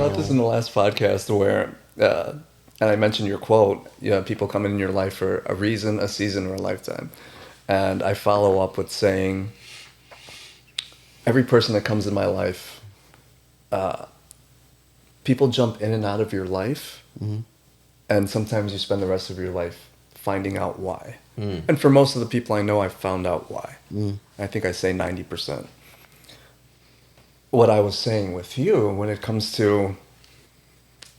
about this in the last podcast where, and I mentioned your quote, people come in your life for a reason, a season, or a lifetime. And I follow up with saying, every person that comes in my life, people jump in and out of your life, and sometimes you spend the rest of your life finding out why. And for most of the people I know, I've found out why. I think I say 90%. What I was saying with you, when it comes to,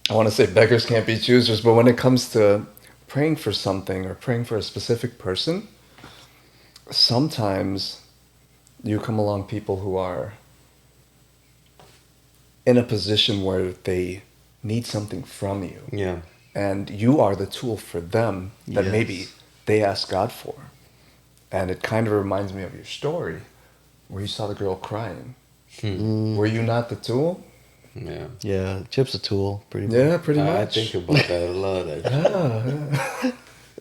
I want to say beggars can't be choosers, but when it comes to praying for something or praying for a specific person, sometimes you come along people who are in a position where they need something from you. Yeah. And you are the tool for them that maybe they ask God for. And it kind of reminds me of your story where you saw the girl crying. Were you not the tool? Yeah. Yeah, Chip's a tool, pretty much. Yeah, pretty much. I think about that a lot.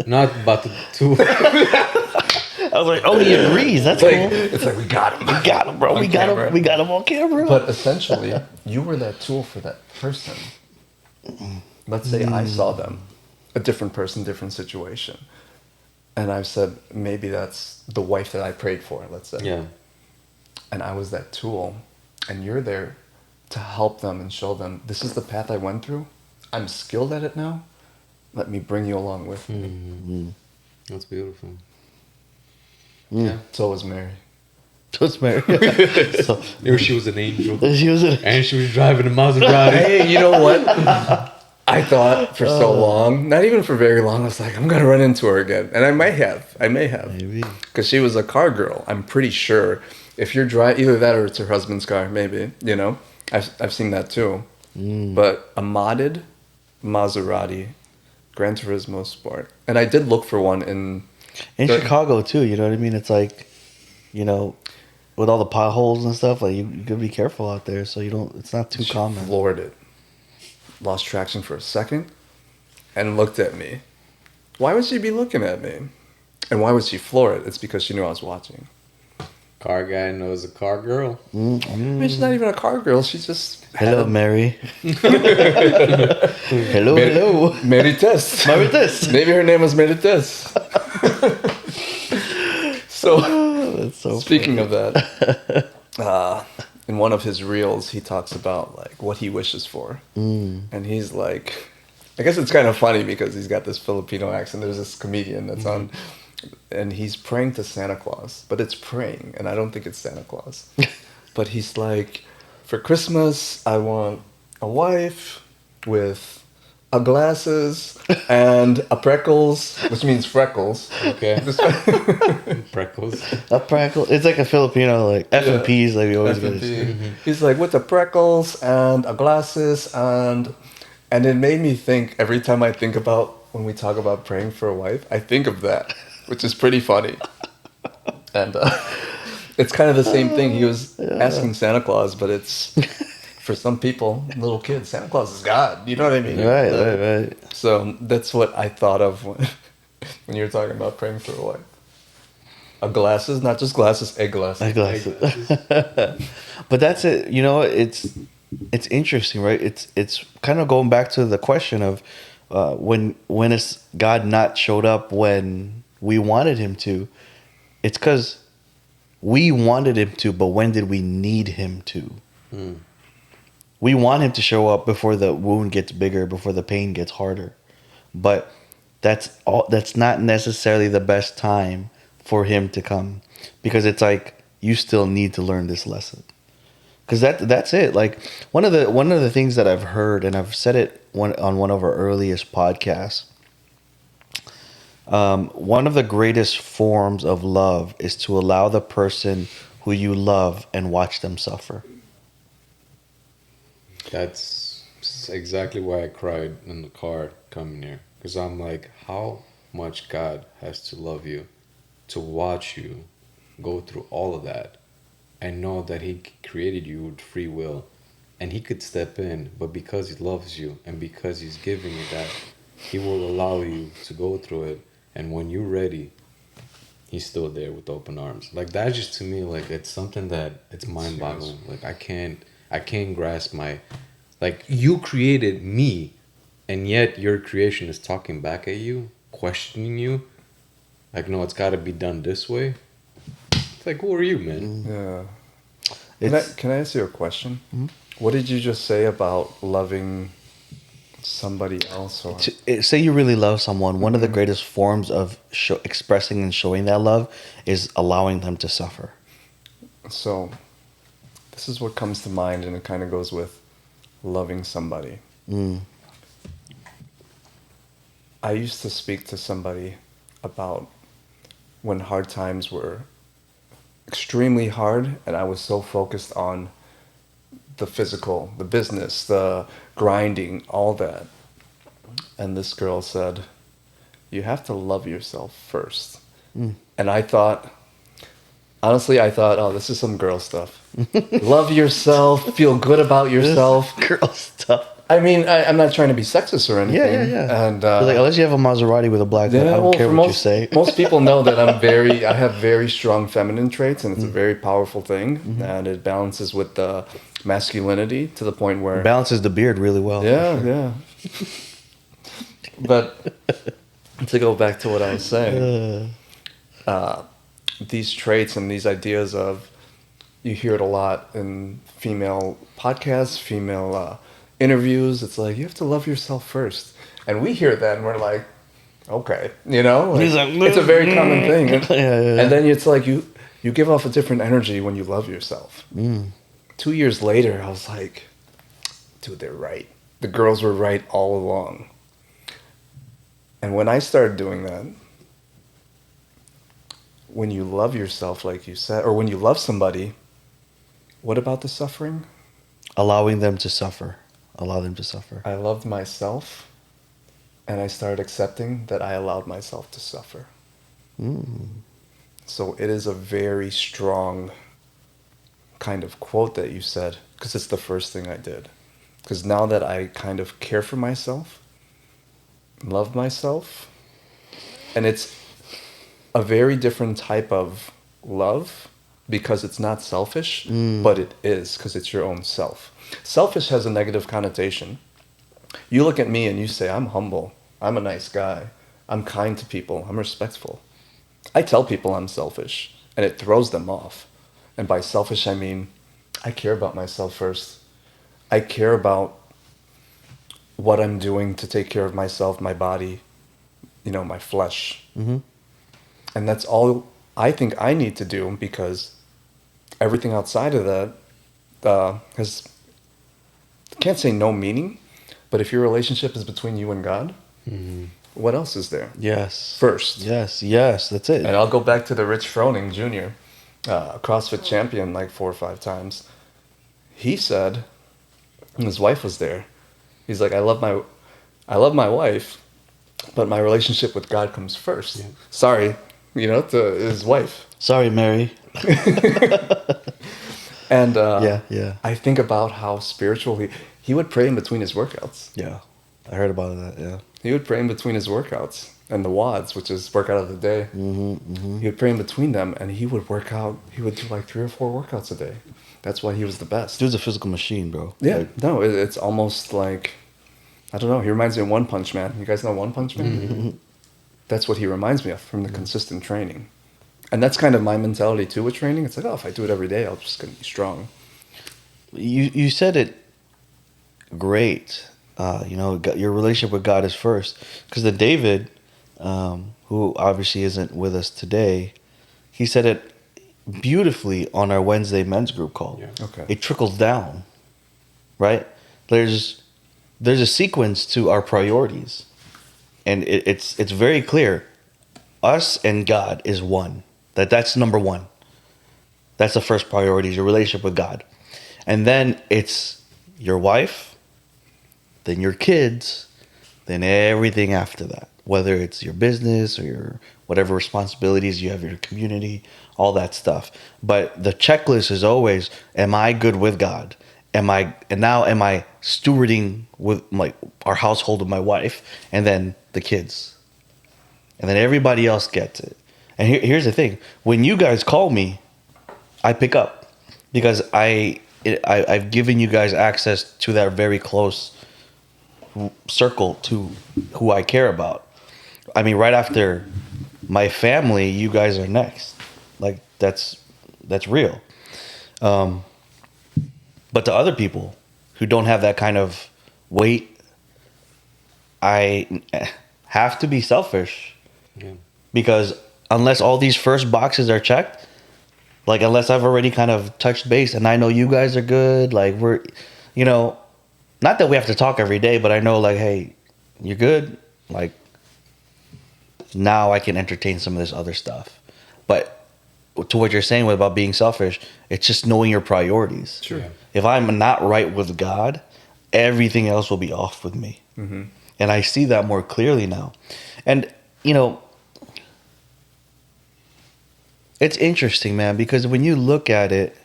Not about the two. I was like, oh, he agrees. That's cool. It's like, we got him. We got him, bro. We got him. We got him on camera. But essentially, you were that tool for that person. Let's say I saw them, a different person, different situation. And I've said, maybe that's the wife that I prayed for, let's say. Yeah. And I was that tool. And you're there to help them and show them, this is the path I went through. I'm skilled at it now. Let me bring you along with me. That's beautiful. Yeah. So was Mary. So it's Mary. So There she was an angel. she was in. And she was driving a Maserati. Hey, you know what? I thought for so long, not even for very long, I was like, I'm going to run into her again. And I may have. Maybe. Because she was a car girl. I'm pretty sure. If you're driving, either that or it's her husband's car, maybe, I've seen that too. But a modded Maserati Gran Turismo Sport. And I did look for one in Chicago too, you know what I mean? It's like, with all the potholes and stuff, like you gotta be careful out there so it's not too common. Floored it. Lost traction for a second and looked at me. Why would she be looking at me? And why would she floor it? It's because she knew I was watching. Car guy knows a car girl. I mean, she's not even a car girl. She just Hello, Mary. hello. Mary Tess. Mary Tess. Maybe her name was Mary Tess. So, That's so speaking funny. of that, in one of his reels, he talks about like what he wishes for, and he's like, I guess it's kind of funny because he's got this Filipino accent. There's this comedian that's on, and he's praying to Santa Claus, but it's praying, and I don't think it's Santa Claus. But he's like, for Christmas, I want a wife with a glasses and a freckles, which means freckles. Okay. Freckles. A prackle. It's like a Filipino, like F and P's, like we always get. He's like, with the freckles and a glasses, and it made me think, every time I think about when we talk about praying for a wife, I think of that, which is pretty funny. And it's kind of the same thing. He was asking Santa Claus, but it's, for some people, little kids, Santa Claus is God. You know what I mean? Right. So that's what I thought of when you were talking about praying for a wife. A glasses, not just glasses, a glasses. Eyeglasses. But that's it. It's interesting, right? It's kind of going back to the question of when is God not showed up when we wanted him to? It's because we wanted him to, but when did we need him to? We want him to show up before the wound gets bigger, before the pain gets harder. But that's not necessarily the best time for him to come, because it's like you still need to learn this lesson. Because that's it. Like one of the things that I've heard, and I've said it on one of our earliest podcasts. One of the greatest forms of love is to allow the person who you love and watch them suffer. That's exactly why I cried in the car coming here. Because I'm like, how much God has to love you to watch you go through all of that and know that he created you with free will and he could step in, but because he loves you and because he's giving you that, he will allow you to go through it. And when you're ready, he's still there with open arms. Like that just to me, like it's something that it's mind boggling. Like I can't grasp Like, you created me, and yet your creation is talking back at you, questioning you. Like, no, it's got to be done this way. It's like, who are you, man? Yeah. It's Can I ask you a question? What did you just say about loving somebody else? Or say you really love someone. One of the greatest forms of expressing and showing that love is allowing them to suffer. so, this is what comes to mind, and it kind of goes with loving somebody. Mm. I used to speak to somebody about when hard times were extremely hard, and I was so focused on the physical, the business, the grinding, all that. And this girl said, "You have to love yourself first." And I thought, honestly, oh, this is some girl stuff. Love yourself, feel good about yourself. Girl stuff. I mean, I'm not trying to be sexist or anything. Yeah. And Like, unless you have a Maserati with a black hood, I don't care for what you most, say. most people know that I have very strong feminine traits, and it's a very powerful thing, and it balances with the masculinity to the point where Balances the beard really well. yeah. But to go back to what I was saying, these traits and these ideas of, you hear it a lot in female podcasts, female interviews. It's like, you have to love yourself first. And we hear that and we're like, okay, He's like, it's a very common thing. And, Yeah. and then it's like you give off a different energy when you love yourself. 2 years later, I was like, dude, they're right. The girls were right all along. And when I started doing that, when you love yourself, like you said, or when you love somebody, what about the suffering? Allowing them to suffer. Allow them to suffer. I loved myself, and I started accepting that I allowed myself to suffer. So it is a very strong kind of quote that you said, because it's the first thing I did. Because now that I kind of care for myself, love myself, and it's a very different type of love, because it's not selfish, but it is, because it's your own self. Selfish has a negative connotation. You look at me and you say, I'm humble, I'm a nice guy, I'm kind to people, I'm respectful. I tell people I'm selfish, and it throws them off. And by selfish, I mean, I care about myself first. I care about what I'm doing to take care of myself, my body, my flesh. And that's all I think I need to do, because everything outside of that has, can't say no meaning, but if your relationship is between you and God, what else is there? Yes. First. Yes, that's it. And I'll go back to the Rich Froning Jr., CrossFit champion like 4 or 5 times. He said, and his wife was there, he's like, I love my wife, but my relationship with God comes first. Yeah. Sorry, to his wife. Sorry, Mary. And Yeah. I think about how spiritual he would pray in between his workouts. Yeah. I heard about that, yeah. He would pray in between his workouts and the WODs, which is workout of the day. He would pray in between them, and he would work out. He would do like 3 or 4 workouts a day. That's why he was the best. Dude's a physical machine, bro. Yeah, Like, no, it's almost like, I don't know. He reminds me of One Punch Man. You guys know One Punch Man? That's what he reminds me of, from the consistent training. And that's kind of my mentality too with training. It's like, if I do it every day, I'm just going to be strong. you said it great. Your relationship with God is first. Because the David, who obviously isn't with us today, he said it beautifully on our Wednesday men's group call. Yeah. Okay. It trickles down, right? There's a sequence to our priorities, and it's very clear. Us and God is one. That's number one. That's the first priority, is your relationship with God. And then it's your wife, then your kids, then everything after that. Whether it's your business or your whatever responsibilities you have in your community, all that stuff. But the checklist is always, am I good with God? Am I stewarding with our household with my wife, and then the kids? And then everybody else gets it. And here's the thing. When you guys call me, I pick up, because I I've given you guys access to that very close circle to who I care about. I mean, right after my family, you guys are next. Like that's real. But to other people who don't have that kind of weight, I have to be selfish Yeah. because unless all these first boxes are checked, like unless I've already kind of touched base and I know you guys are good, like we're, you know, not that we have to talk every day, but I know like, hey, you're good. Like now I can entertain some of this other stuff. But to what you're saying about being selfish, it's just knowing your priorities. Sure. Yeah. If I'm not right with God, everything else will be off with me. Mm-hmm. And I see that more clearly now. And, you know, it's interesting, man, because when you look at it,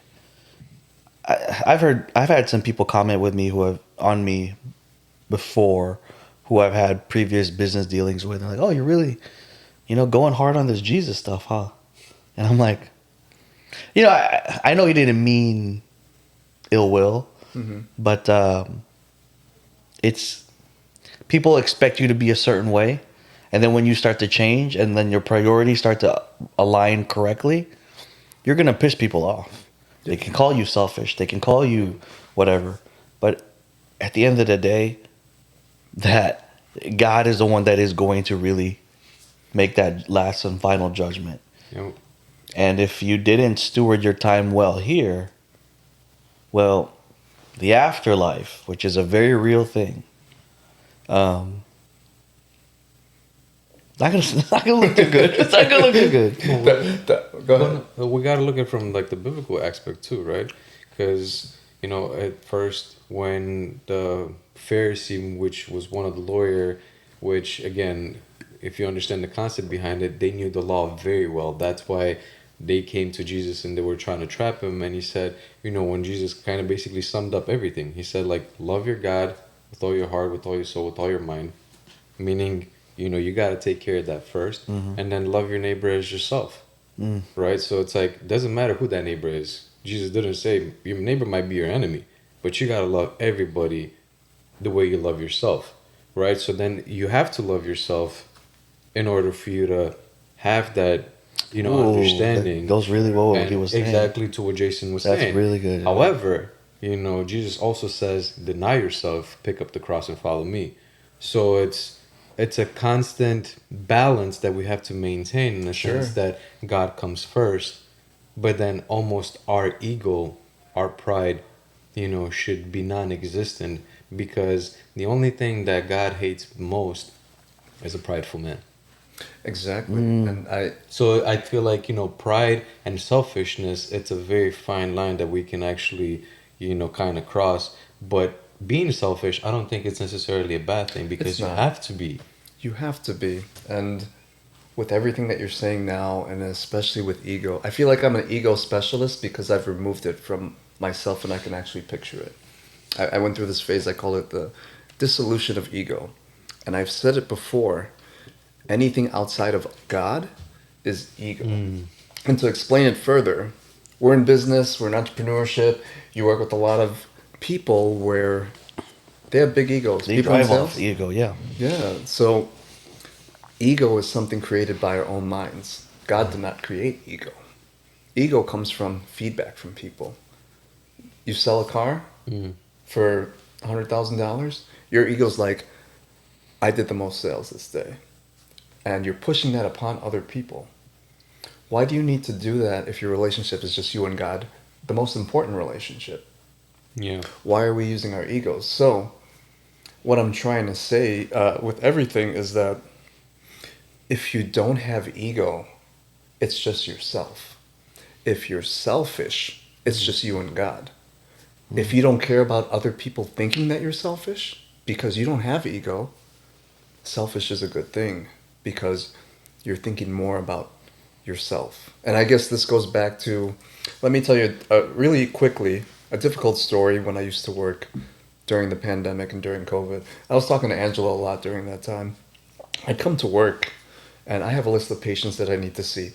I've had some people comment with me who have on me before, who I've had previous business dealings with. They're like, oh, you're really, going hard on this Jesus stuff, huh? And I'm like, I know he didn't mean ill will, Mm-hmm. but it's people expect you to be a certain way, and then when you start to change and then your priorities start to align correctly, you're gonna piss people off. They can call you selfish, they can call you whatever, but at the end of the day, that God is the one that is going to really make that last and final judgment. You know, And if you didn't steward your time well here, well, the afterlife, which is a very real thing, not gonna not gonna look too good. It's not gonna look too good. Go ahead. But we got to look at it from like the biblical aspect too, right? Because at first when the Pharisee, which was one of the lawyer, which again, if you understand the concept behind it, they knew the law very well. That's why they came to Jesus and they were trying to trap him. And he said, when Jesus kind of basically summed up everything, he said like, love your God with all your heart, with all your soul, with all your mind, meaning you got to take care of that 1st, and then love your neighbor as yourself. Right? So it's like, it doesn't matter who that neighbor is. Jesus didn't say your neighbor might be your enemy, but you got to love everybody the way you love yourself. Right? So then you have to love yourself in order for you to have that, Ooh, understanding. that goes really well with what and he was saying. exactly to what Jason was That's saying. really good. However, Jesus also says, deny yourself, pick up the cross and follow me. So it's a constant balance that we have to maintain in the sense that God comes first, but then almost our ego, our pride, should be non-existent, because the only thing that God hates most is a prideful man. Exactly. And So I feel like, pride and selfishness, it's a very fine line that we can actually, kind of cross. But being selfish, I don't think it's necessarily a bad thing, because It's you not. have to be. You have to be. And with everything that you're saying now, and especially with ego, I feel like I'm an ego specialist because I've removed it from myself and I can actually picture it. I went through this phase, I call it the dissolution of ego. And I've said it before, anything outside of God is ego. And to explain it further, we're in business, we're in entrepreneurship, you work with a lot of people where they have big egos. They People in drive off sales. ego, yeah. Yeah, so ego is something created by our own minds. God did not create ego. Ego comes from feedback from people. You sell a car for $100,000, your ego's like, I did the most sales this day. And you're pushing that upon other people. Why do you need to do that if your relationship is just you and God, the most important relationship? Yeah. Why are we using our egos? So, what I'm trying to say with everything is that if you don't have ego, it's just yourself. If you're selfish, it's just you and God. If you don't care about other people thinking that you're selfish because you don't have ego, selfish is a good thing because you're thinking more about yourself. And I guess this goes back to, let me tell you really quickly, a difficult story when I used to work during the pandemic and during COVID. I was talking to Angela a lot during that time. I'd come to work and I have a list of patients that I need to see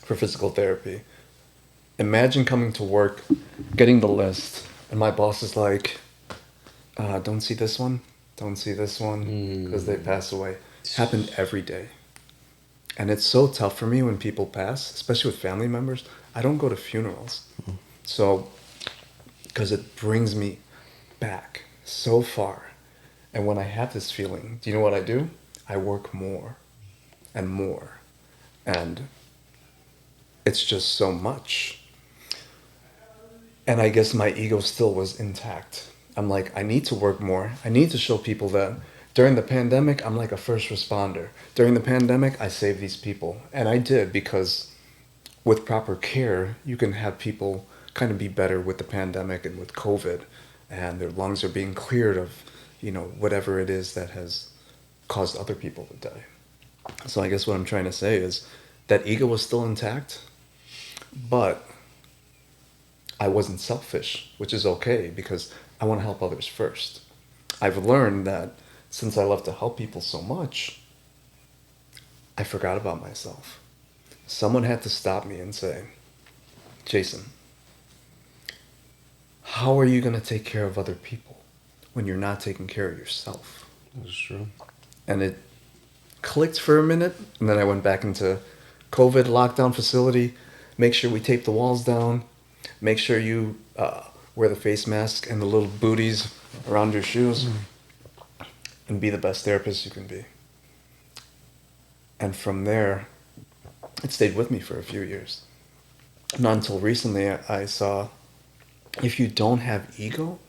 for physical therapy. imagine coming to work, getting the list, and my boss is like, don't see this one, don't see this one, because they pass away. Happened every day. And it's so tough for me when people pass, especially with family members. I don't go to funerals. So, because it brings me back so far. And when I have this feeling, do you know what I do? I work more and more. And it's just so much. And I guess my ego still was intact. I'm like, I need to work more. I need to show people that during the pandemic, I'm like a first responder. During the pandemic, I saved these people. And I did, because with proper care, you can have people kind of be better with the pandemic and with COVID. And their lungs are being cleared of, whatever it is that has caused other people to die. So I guess what I'm trying to say is that ego was still intact, but I wasn't selfish, which is okay because I want to help others first. I've learned that since I love to help people so much, I forgot about myself. Someone had to stop me and say, Jason, how are you going to take care of other people when you're not taking care of yourself? That's true. And it clicked for a minute, and then I went back into COVID lockdown facility. Make sure we tape the walls down. Make sure you wear the face mask and the little booties around your shoes, and be the best therapist you can be. And from there, it stayed with me for a few years. Not until recently I saw, if you don't have ego,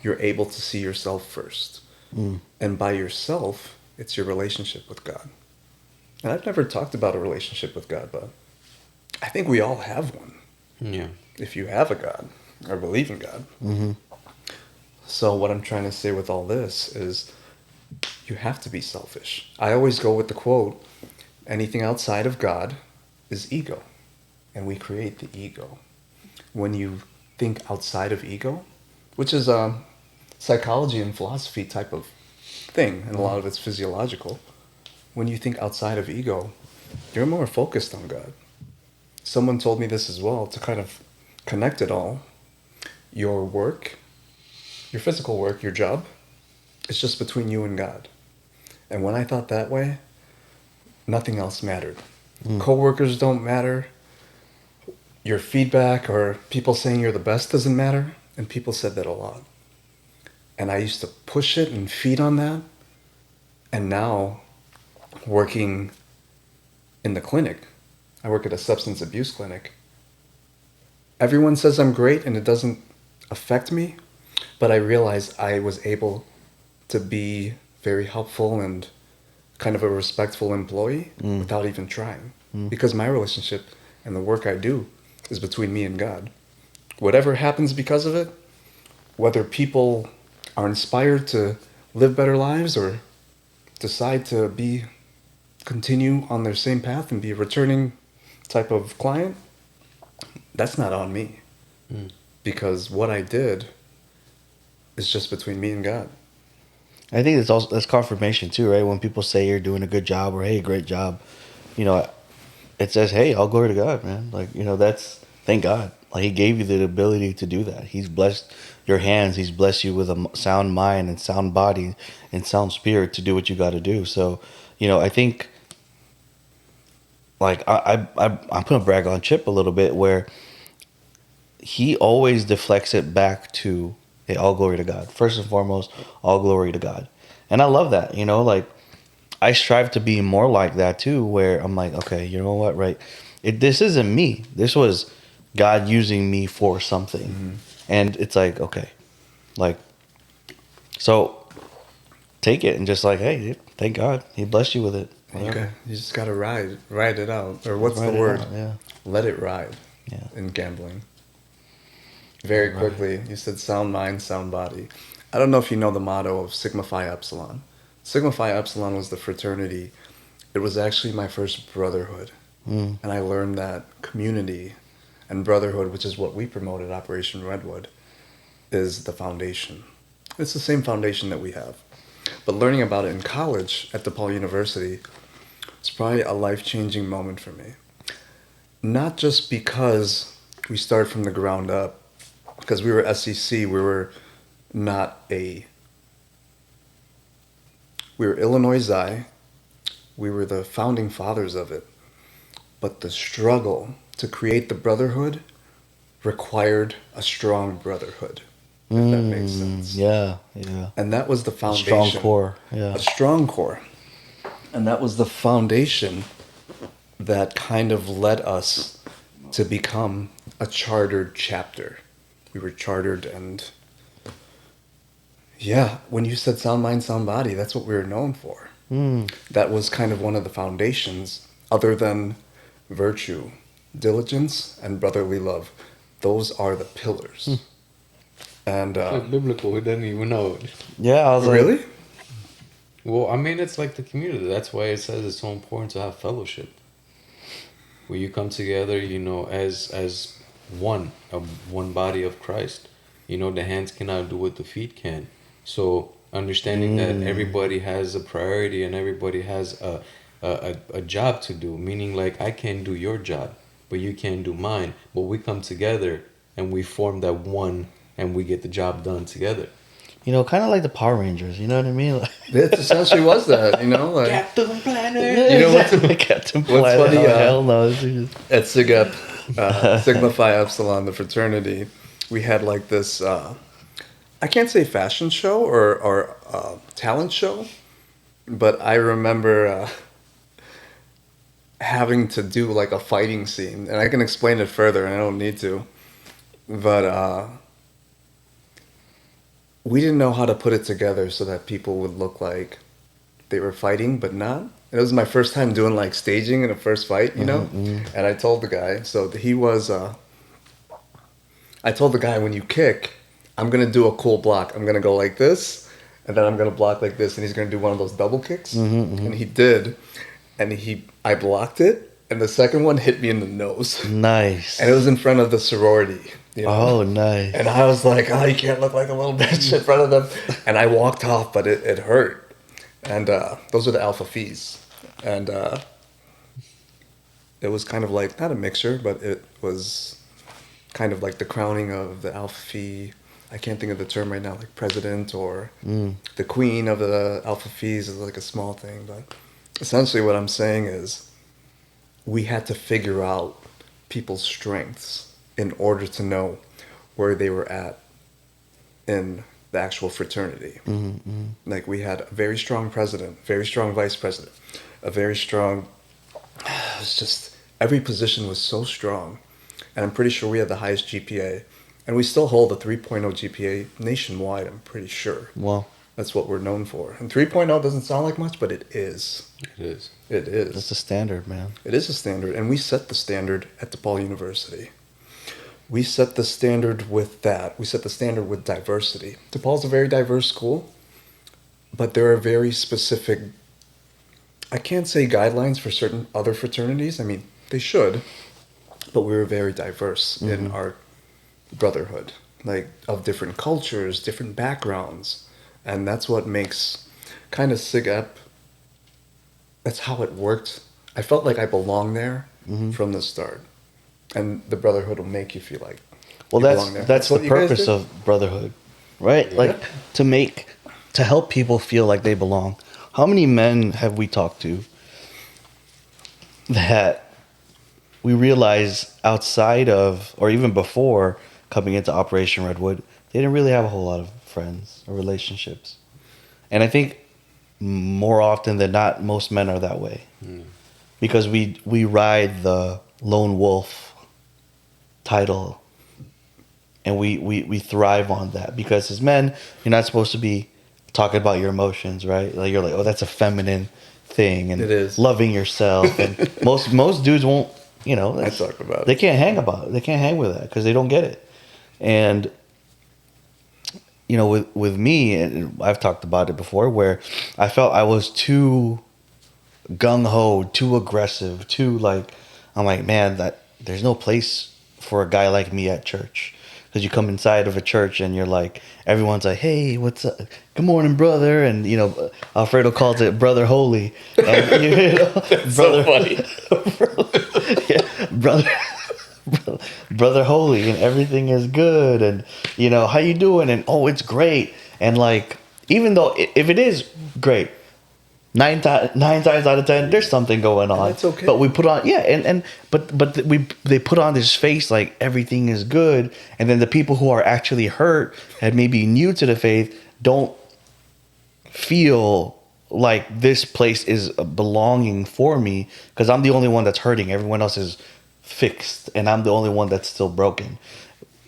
you're able to see yourself first. And by yourself, it's your relationship with God. And I've never talked about a relationship with God, but I think we all have one. Yeah. If you have a God or believe in God. So what I'm trying to say with all this is you have to be selfish. I always go with the quote, anything outside of God is ego. And we create the ego. When you think outside of ego, which is a psychology and philosophy type of thing, and a lot of it's physiological. When you think outside of ego, you're more focused on God. Someone told me this as well, to kind of connect it all. Your work, your physical work, your job, it's just between you and God. And when I thought that way, nothing else mattered. Coworkers don't matter. Your feedback or people saying you're the best doesn't matter. And people said that a lot. And I used to push it and feed on that. And now, working in the clinic, I work at a substance abuse clinic. Everyone says I'm great and it doesn't affect me, but I realize I was able to be very helpful and kind of a respectful employee without even trying. Because my relationship and the work I do is between me and God. Whatever happens because of it, whether people are inspired to live better lives or decide to continue on their same path and be a returning type of client, that's not on me. Because what I did is just between me and God. I think that's confirmation too, right? When people say you're doing a good job or hey, great job, it says, hey, all glory to God, man. Like, that's, thank God. Like, he gave you the ability to do that. He's blessed your hands. He's blessed you with a sound mind and sound body and sound spirit to do what you got to do. So, I think, like, I'm going to brag on Chip a little bit, where he always deflects it back to, hey, all glory to God. First and foremost, all glory to God. And I love that, like, I strive to be more like that too, where I'm like, okay, you know what, right? This isn't me. This was God using me for something. And it's like, okay, like, so take it and just like, hey, thank God. He blessed you with it. Okay. You just got to ride it out. Or what's Ride the it word? out, yeah. Let it ride in gambling. Very quickly, you said sound mind, sound body. I don't know if you know the motto of Sigma Phi Epsilon. Sigma Phi Epsilon was the fraternity. It was actually my first brotherhood. And I learned that community and brotherhood, which is what we promote at Operation Redwood, is the foundation. It's the same foundation that we have. But learning about it in college at DePaul University, it's probably a life-changing moment for me. not just because we started from the ground up, because we were SEC, not a, we were Illinois Xi, we were the founding fathers of it, but the struggle to create the brotherhood required a strong brotherhood, if that makes sense. Yeah, yeah. And that was the A foundation. strong core. Yeah. A strong core. And that was the foundation that kind of led us to become a chartered chapter. We were chartered, and yeah, when you said sound mind, sound body, that's what we were known for. That was kind of one of the foundations, other than virtue, diligence, and brotherly love. Those are the pillars. And It's like biblical. We didn't even know it. Yeah, I was like, really? Well, I mean, it's like the community. That's why it says it's so important to have fellowship. Where you come together, you know, as one, one body of Christ. You know, the hands cannot do what the feet can. So understanding that everybody has a priority and everybody has a job to do. Meaning, like, I can't do your job, but you can't do mine. But we come together and we form that one, and we get the job done together. you know, kind of like the Power Rangers. You know what I mean? Like, It essentially was that, you know? Like, Captain Planet. You know what's- Captain what's Planet? funny, Oh, hell no. This is just- at SIGEP, Sigma Phi Epsilon, the fraternity, we had like this, I can't say fashion show or talent show, but I remember having to do like a fighting scene, and I can explain it further, and I don't need to, but we didn't know how to put it together so that people would look like they were fighting, but not. It was my first time doing like staging in a first fight, you know? And I told the guy, so he was, I told the guy, when you kick, I'm going to do a cool block. I'm going to go like this, and then I'm going to block like this, and he's going to do one of those double kicks. And he did, and I blocked it, and the second one hit me in the nose. Nice. And it was in front of the sorority. You know? Oh, nice. And I was like, oh, you can't look like a little bitch in front of them. And I walked off, but it hurt. And those are the Alpha Phis. And it was kind of like, not a mixture, but it was kind of like the crowning of the Alpha Phi. I can't think of the term right now, like president or the queen of the Alpha Phis is like a small thing. But essentially what I'm saying is we had to figure out people's strengths in order to know where they were at in the actual fraternity. Like we had a very strong president, very strong vice president, a very strong, it's just, every position was so strong. And I'm pretty sure we had the highest GPA. And we still hold a 3.0 GPA nationwide, I'm pretty sure. Well, That's what we're known for. And 3.0 doesn't sound like much, but it is. It is. It is. that's the standard, man. It is a standard, and we set the standard at DePaul University. We set the standard with that. We set the standard with diversity. DePaul's a very diverse school, but there are very specific, I can't say guidelines for certain other fraternities. I mean, they should, but we were very diverse in our brotherhood, like of different cultures, different backgrounds. And that's what makes kind of SIGEP, that's how it worked. I felt like I belonged there from the start. And the brotherhood will make you feel like Well, you belong that's there. the what you guys purpose do? of brotherhood, right? Like to help people feel like they belong. How many men have we talked to that we realize outside of, or even before coming into Operation Redwood, they didn't really have a whole lot of friends or relationships? And I think more often than not, most men are that way because we ride the lone wolf title, and we thrive on that because as men, you're not supposed to be talking about your emotions, right? Like you're like, oh, that's a feminine thing, and It is. loving yourself, and most dudes won't, you know. I talk about it. They can't hang about it. They can't hang with that because they don't get it. And you know, with me, and I've talked about it before, where I felt I was too gung ho, too aggressive, too like, I'm like, man, that there's no place for a guy like me at church. Because you come inside of a church and you're like, everyone's like, hey, what's up? Good morning, brother. And, you know, Alfredo calls it Brother Holy. And, you know, So funny. yeah, brother, brother Holy, and everything is good, and how you doing, and oh, it's great, and like even though if it is great, nine times out of 10, there's something going on. that's okay. But we put on they put on this face like everything is good, and then the people who are actually hurt and maybe new to the faith don't feel like this place is a belonging for me because I'm the only one that's hurting. Everyone else is fixed, and I'm the only one that's still broken.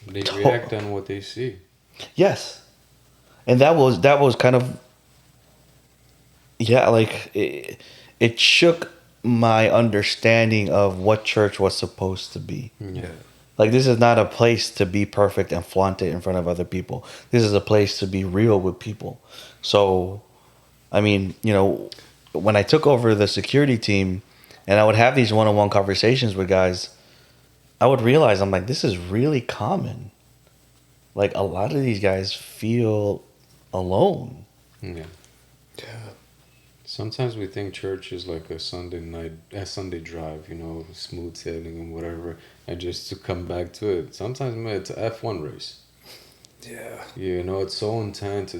They react on what they see. Yes, and that was kind of like it shook my understanding of what church was supposed to be. Yeah. Like this is not a place to be perfect and flaunt it in front of other people. This is a place to be real with people. So, I mean, when I took over the security team and I would have these one-on-one conversations with guys, I would realize I'm like, this is really common. Like a lot of these guys feel alone. Yeah. Yeah. Sometimes we think church is like a Sunday drive, smooth sailing and whatever. And just to come back to it, sometimes man, it's an F1 race. Yeah. It's so intense.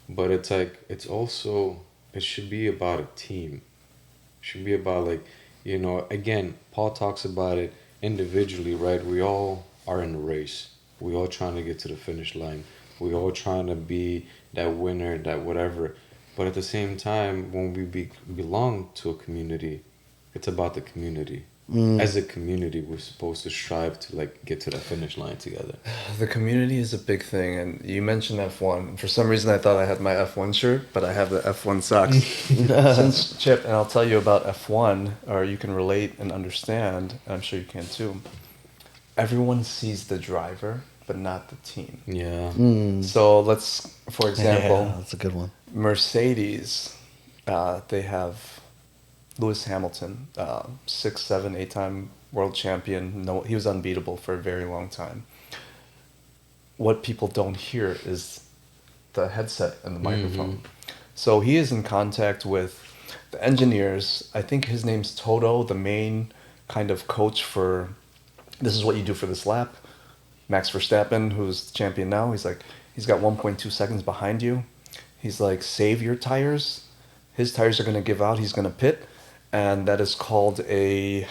But it's like, it should be about a team. It should be about like, again, Paul talks about it individually, right? We all are in a race. We all trying to get to the finish line. We all trying to be that winner, that whatever. But at the same time, when we belong to a community, it's about the community. As a community, we're supposed to strive to like get to the finish line together. The community is a big thing, and you mentioned F1. For some reason, I thought I had my F1 shirt, but I have the F1 socks. Since Chip, and I'll tell you about F1, or you can relate and understand, and I'm sure you can too. Everyone sees the driver, but not the team. Yeah. So let's, for example, Yeah, that's a good one. Mercedes, they have Lewis Hamilton, 6, 7, 8-time world champion. No, he was unbeatable for a very long time. What people don't hear is the headset and the microphone. So he is in contact with the engineers. I think his name's Toto, the main kind of coach for, this is what you do for this lap. Max Verstappen, who's champion now, he's got 1.2 seconds behind you. He's like, save your tires. His tires are going to give out. He's going to pit. And that is called a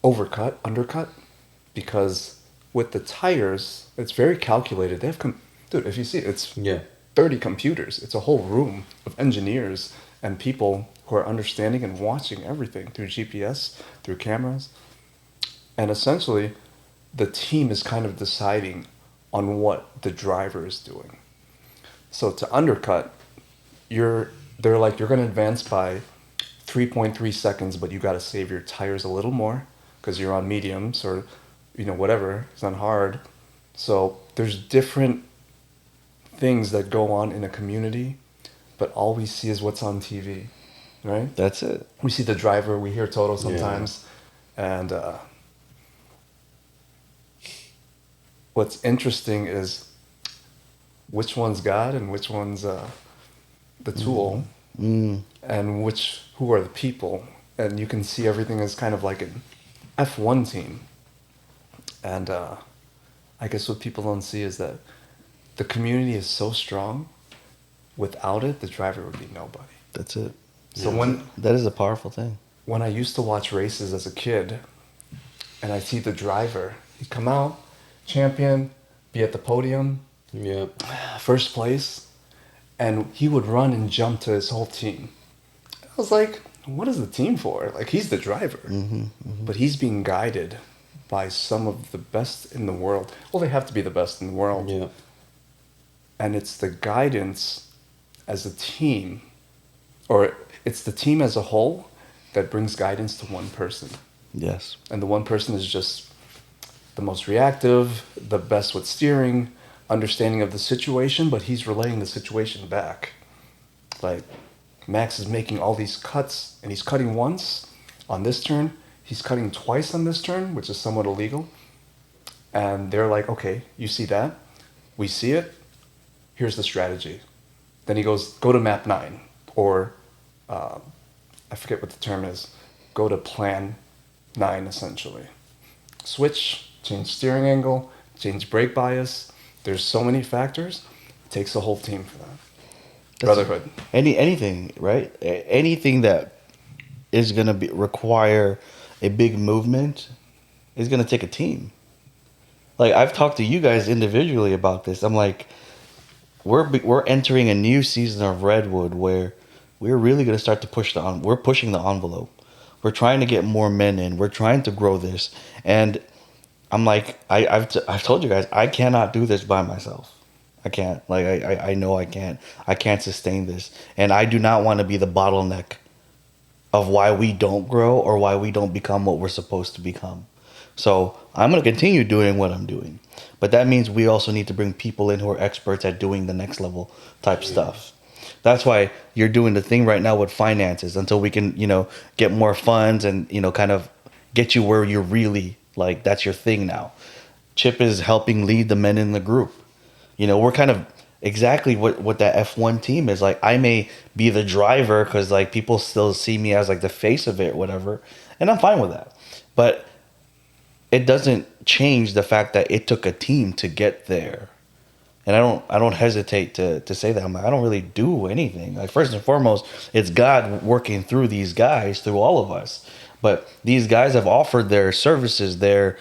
undercut. Because with the tires, it's very calculated. They have, dude, if you see it, it's 30 computers. It's a whole room of engineers and people who are understanding and watching everything through GPS, through cameras. And essentially, the team is kind of deciding on what the driver is doing. So to undercut, they're like, you're going to advance by 3.3 seconds, but you got to save your tires a little more because you're on mediums or, whatever. It's on hard. So there's different things that go on in a community, but all we see is what's on TV, right? That's it. We see the driver, we hear Toto sometimes, and what's interesting is which one's God and which one's the tool, and who are the people. And you can see everything as kind of like an F1 team. And I guess what people don't see is that the community is so strong. Without it, the driver would be nobody. That's it. So That is a powerful thing. when I used to watch races as a kid, and I see the driver, he'd come out, champion, be at the podium, first place, and he would run and jump to his whole team. I was like, what is the team for? Like, he's the driver, but he's being guided by some of the best in the world. Well, they have to be the best in the world. Yeah. And it's the guidance as a team, or it's the team as a whole that brings guidance to one person. Yes. And the one person is just the most reactive, the best with steering, understanding of the situation, but he's relaying the situation back. Like, Max is making all these cuts, and he's cutting once on this turn, he's cutting twice on this turn, which is somewhat illegal. And they're like, okay, you see that? We see it. Here's the strategy. Then he goes, go to map 9, or I forget what the term is. Go to plan 9 essentially. Switch, change steering angle, change brake bias. There's so many factors. It takes a whole team for that. Brotherhood. Anything, right? Anything that is going to require a big movement is going to take a team. Like, I've talked to you guys individually about this. I'm like, we're entering a new season of Redwood where we're really going to start to we're pushing the envelope. We're trying to get more men in. We're trying to grow this. And I'm like, I've told you guys, I cannot do this by myself. I can't. Like, I know I can't. I can't sustain this. And I do not want to be the bottleneck of why we don't grow or why we don't become what we're supposed to become. So I'm going to continue doing what I'm doing. But that means we also need to bring people in who are experts at doing the next level type stuff. That's why you're doing the thing right now with finances until we can, get more funds and, kind of get you where you're really, like, that's your thing now. Chip is helping lead the men in the group. We're kind of exactly what that F1 team is. Like, I may be the driver because, like, people still see me as, like, the face of it, whatever. And I'm fine with that. But it doesn't change the fact that it took a team to get there. And I don't hesitate to say that. I'm like, I don't really do anything. Like, first and foremost, it's God working through these guys, through all of us. But these guys have offered their services, their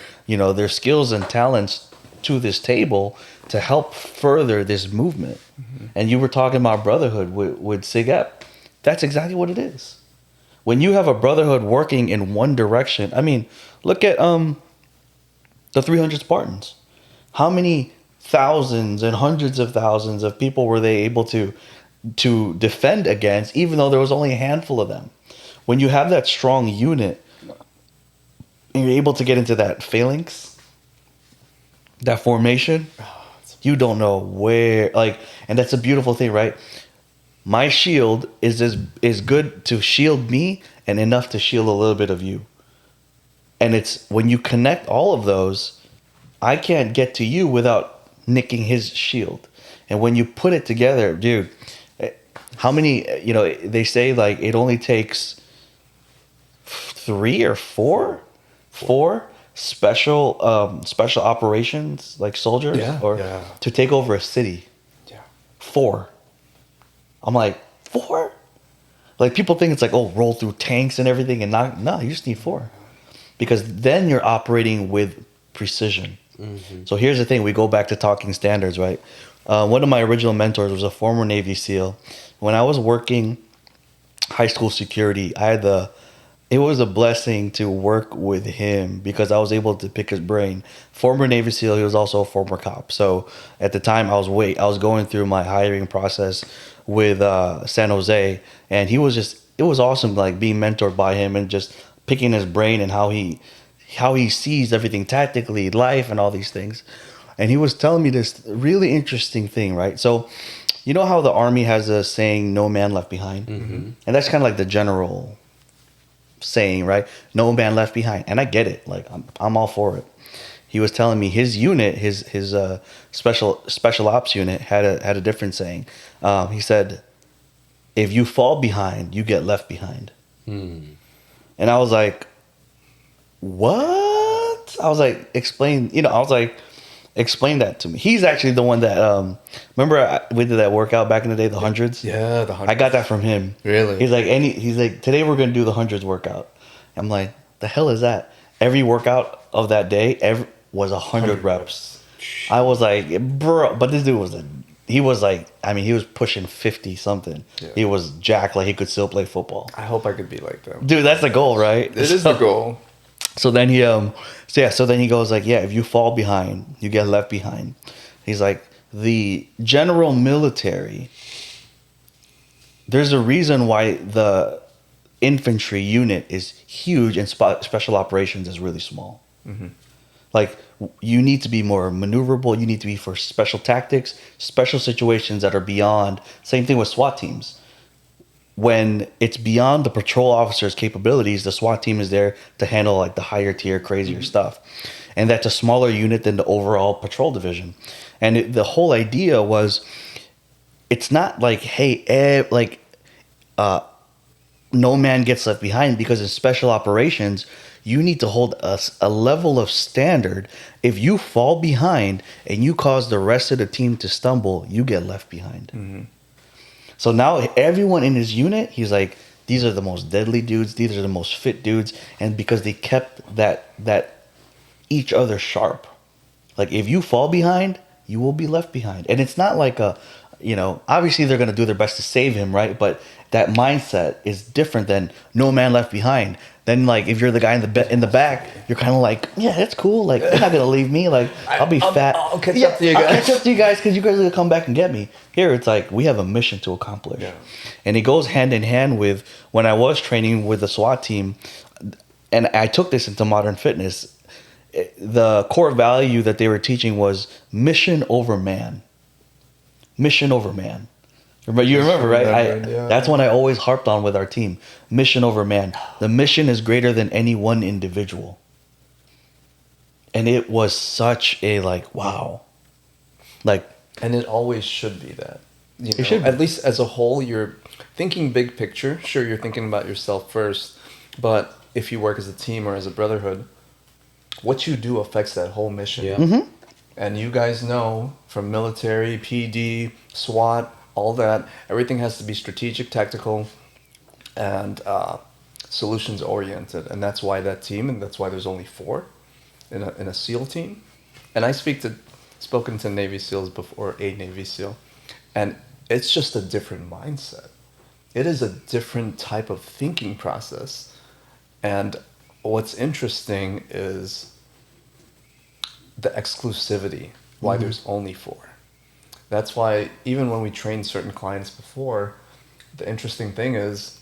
skills and talents to this table to help further this movement. Mm-hmm. And you were talking about brotherhood with SIGEP. That's exactly what it is. When you have a brotherhood working in one direction, I mean, look at the 300 Spartans. How many thousands and hundreds of thousands of people were they able to defend against, even though there was only a handful of them? When you have that strong unit and you're able to get into that phalanx, that formation, you don't know where, like, and that's a beautiful thing, right? My shield is good to shield me and enough to shield a little bit of you. And it's when you connect all of those, I can't get to you without nicking his shield. And when you put it together, dude, how many, they say, like, it only takes 3 or 4 special operations, like, soldiers to take over a city. Yeah. 4. I'm like, 4? Like, people think it's like, oh, roll through tanks and everything, and no, you just need 4. Because then you're operating with precision. Mm-hmm. So here's the thing. We go back to talking standards, right? One of my original mentors was a former Navy SEAL. When I was working high school security, it was a blessing to work with him because I was able to pick his brain. Former Navy SEAL, he was also a former cop. So at the time, I was going through my hiring process with San Jose, and it was awesome, like, being mentored by him and just picking his brain and how he sees everything tactically, life, and all these things. And he was telling me this really interesting thing, right? So, you know how the Army has a saying, "No man left behind," mm-hmm. And that's kind of like the general saying, right? No man left behind. And I get it. Like, I'm all for it. He was telling me his unit, his special ops unit had a different saying. He said, "If you fall behind, you get left behind." And I was like, what? I was like, explain that to me. He's actually the one that, remember we did that workout back in the day, the hundreds? Yeah, the hundreds. I got that from him. Really? He's like, today we're going to do the hundreds workout. I'm like, the hell is that? Every workout of that day was 100 reps. I was like, bro, but this dude he was pushing 50 something. Yeah. He was jacked, like he could still play football. I hope I could be like that. Dude, that's the goal, right? It is the goal. So then he goes like, yeah, if you fall behind, you get left behind. He's like, the general military, there's a reason why the infantry unit is huge and special operations is really small. Mm-hmm. Like, you need to be more maneuverable. You need to be for special tactics, special situations that are beyond. Same thing with SWAT teams. When it's beyond the patrol officer's capabilities, the SWAT team is there to handle, like, the higher tier, crazier stuff. And that's a smaller unit than the overall patrol division. And the whole idea was, it's not like, hey, no man gets left behind, because in special operations, you need to hold a level of standard. If you fall behind and you cause the rest of the team to stumble, you get left behind. So now everyone in his unit, he's like, these are the most deadly dudes. These are the most fit dudes, and because they kept that each other sharp. Like if you fall behind, you will be left behind, and it's not like obviously they're gonna do their best to save him, right? But that mindset is different than no man left behind. Then like if you're the guy in the back, you're kind of like, yeah, that's cool. Like they're not gonna leave me. Like I'll be fat. I'll catch up to you I'll guys. catch up to you guys because you guys are gonna come back and get me. Here it's like we have a mission to accomplish, Yeah. and it goes hand in hand with when I was training with the SWAT team, and I took this into modern fitness. The core value that they were teaching was mission over man. Mission over man. You remember, right? Yeah. That's one I always harped on with our team. Mission over man. The mission is greater than any one individual. And it was such a like, wow. Like, And it always should be that. You know, should be. at least as a whole, you're thinking big picture. Sure, you're thinking about yourself first, but if you work as a team or as a brotherhood, what you do affects that whole mission. Yeah. And you guys know from military, PD, SWAT, all that, everything has to be strategic, tactical, and solutions oriented. And that's why that team, and that's why there's only 4 in a SEAL team. And I spoken to Navy SEALs before, a Navy SEAL, and it's just a different mindset. It is a different type of thinking process. And what's interesting is the exclusivity, why there's only 4. That's why even when we train certain clients before, the interesting thing is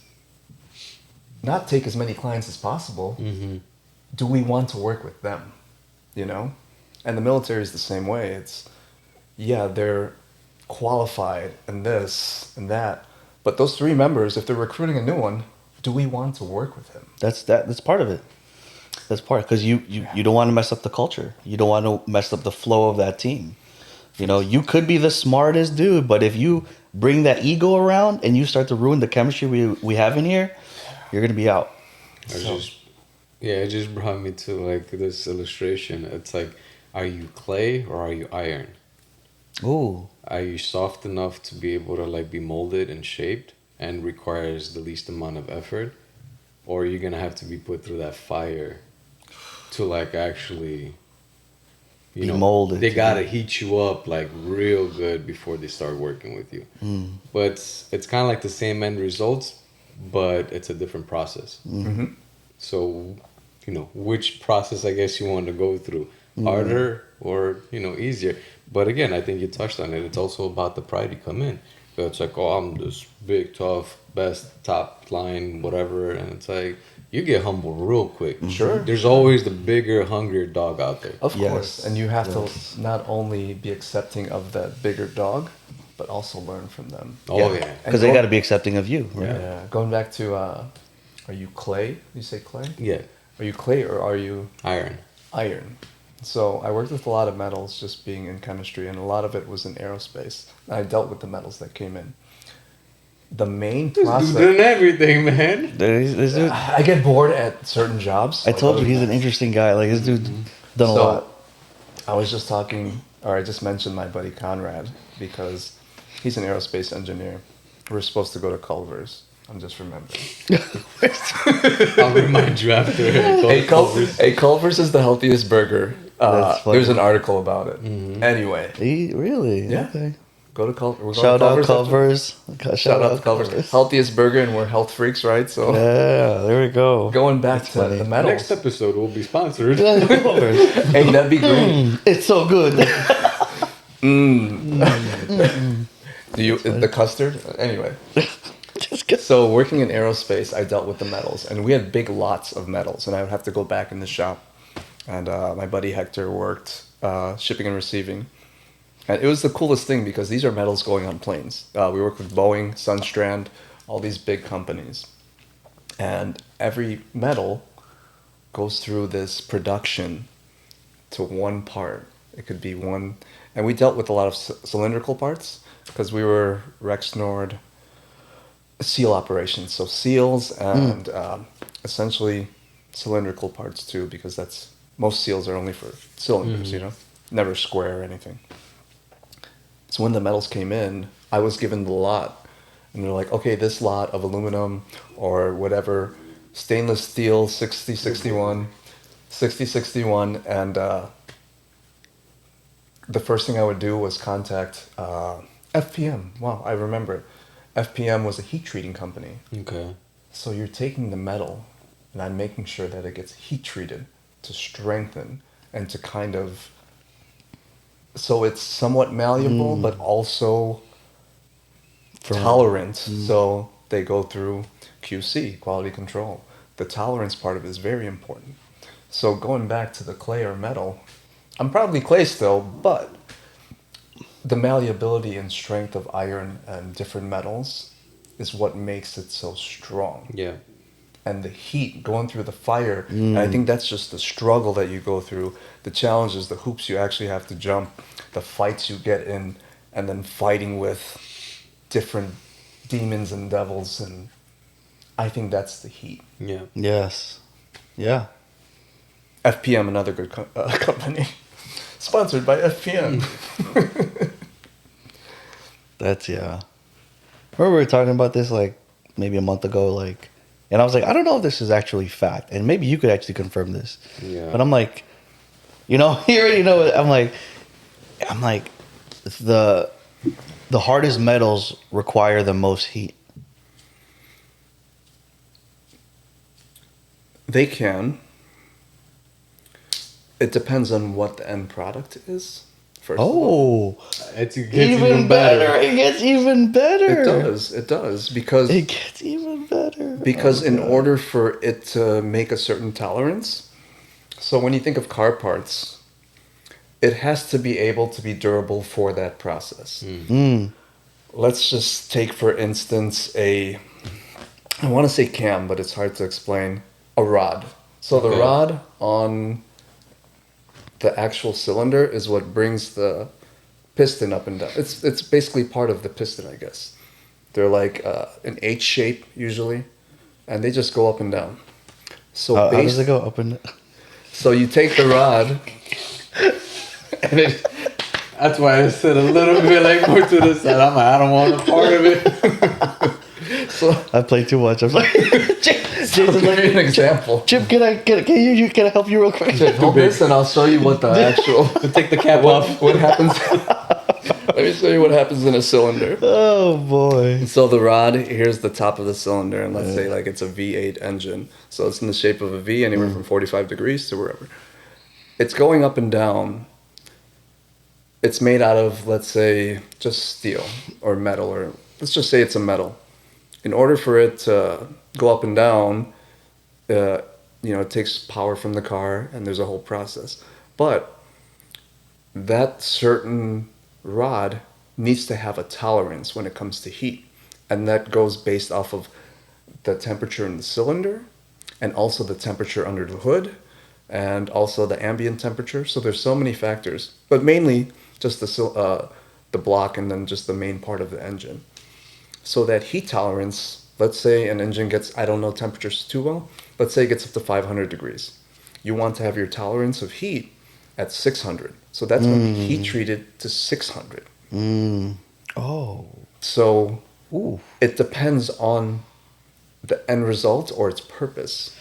not take as many clients as possible. Do we want to work with them? You know? And the military is the same way. It's, yeah, they're qualified and this and that. But those 3 members, if they're recruiting a new one, do we want to work with him? that's part of it. That's part, because you don't want to mess up the culture. You don't want to mess up the flow of that team. You know, you could be the smartest dude, but if you bring that ego around and you start to ruin the chemistry we have in here, you're gonna be out. It just brought me to like this illustration. It's like, are you clay or are you iron? Ooh, Are you soft enough to be able to like be molded and shaped and requires the least amount of effort? Or are you gonna have to be put through that fire to like actually, Be molded They to gotta heat you up like real good before they start working with you. But it's kind of like the same end results, but it's a different process. So, which process I guess you want to go through, harder or easier. But again, I think you touched on it. It's also about the pride you come in. So it's like, oh, I'm this big, tough, best, top line, whatever, and it's like you get humbled real quick. Sure. There's always the bigger, hungrier dog out there. Of Yes. course. And you have to not only be accepting of that bigger dog, but also learn from them. Oh yeah. because they got to be accepting of you, right? Yeah. Going back to, are you clay? You say clay? Yeah. Are you clay or are you Iron. iron? So I worked with a lot of metals just being in chemistry, and a lot of it was in aerospace. I dealt with the metals that came in. The main Dude, process... doing everything, man. This dude, I get bored at certain jobs. I told you he's an interesting guy. Like this dude done a lot. I was just talking, or I just mentioned my buddy Conrad, because he's an aerospace engineer. We're supposed to go to Culver's. I'm just remembering. I'll remind you after. Culver's is the healthiest burger. That's funny. There's an article about it. Anyway, Really? Yeah. Okay. go to Culver's. Shout out after- Culver's. Shout out to Culver's. Healthiest burger, and we're health freaks, right? So Yeah, there we go. going back That's to funny. the metals. Next episode will be sponsored. Culver's. Hey, that'd be great. It's so good. Do you the custard? Anyway. Just get So working in aerospace, I dealt with the metals, and we had big lots of metals, and I would have to go back in the shop. And my buddy Hector worked shipping and receiving, and it was the coolest thing because these are metals going on planes. We worked with Boeing, Sunstrand, all these big companies, and every metal goes through this production to one part. It could be one, and we dealt with a lot of cylindrical parts because we were Rexnord. seal operations. So seals and essentially cylindrical parts too, because that's most seals are only for cylinders, you know, never square or anything. So when the metals came in, I was given the lot, and they're like, okay, this lot of aluminum or whatever, stainless steel 6061, 6061, and the first thing I would do was contact FPM. Wow, I remember it. FPM was a heat treating company. Okay. So you're taking the metal, and I'm making sure that it gets heat treated to strengthen and to kind of, so it's somewhat malleable, but also tolerant. So they go through QC, quality control. The tolerance part of it is very important. So going back to the clay or metal, I'm probably clay still, but the malleability and strength of iron and different metals is what makes it so strong. Yeah. And the heat going through the fire, and I think that's just the struggle that you go through, the challenges, the hoops you actually have to jump, the fights you get in, and then fighting with different demons and devils, and I think that's the heat. Yeah. Yes. Yeah. FPM, another good company, sponsored by FPM. That's yeah. Remember we were talking about this like maybe a month ago, like, and I was like, I don't know if this is actually fact, and maybe you could actually confirm this. Yeah. But I'm like, you know, you already know it. I'm like, the hardest metals require the most heat. They can. It depends on what the end product is. First of all. Oh, It gets even better. It gets even better. It does, because It gets even better. in order for it to make a certain tolerance, so when you think of car parts, it has to be able to be durable for that process. Let's just take, for instance, I want to say cam, but it's hard to explain, a rod. So the Okay. rod on the actual cylinder is what brings the piston up and down. It's basically part of the piston, I guess. They're like an H shape usually, and they just go up and down. So How does it go up and? So you take the rod, and it, That's why I said a little bit like more to the side. I'm like, I don't want a part of it. so I play too much. I'm like, Jason's I'll give you an like, example. Chip, can I help you real quick? Hold this, and I'll show you what the actual Take the cap off. what happens. Let me show you what happens in a cylinder. Oh boy. So the rod, here's the top of the cylinder, and let's say like it's a V8 engine. So it's in the shape of a V, anywhere from 45 degrees to wherever. It's going up and down. It's made out of, let's say, just steel or metal, or let's just say it's a metal. In order for it to go up and down, it takes power from the car, and there's a whole process. But that certain rod needs to have a tolerance when it comes to heat, and that goes based off of the temperature in the cylinder, and also the temperature under the hood, and also the ambient temperature. So there's so many factors, but mainly just the block, and then just the main part of the engine. So that heat tolerance, let's say an engine gets, I don't know temperatures too well, let's say it gets up to 500 degrees. You want to have your tolerance of heat at 600. So that's going to be heat treated to 600. Oh. So Ooh. it depends on the end result or its purpose.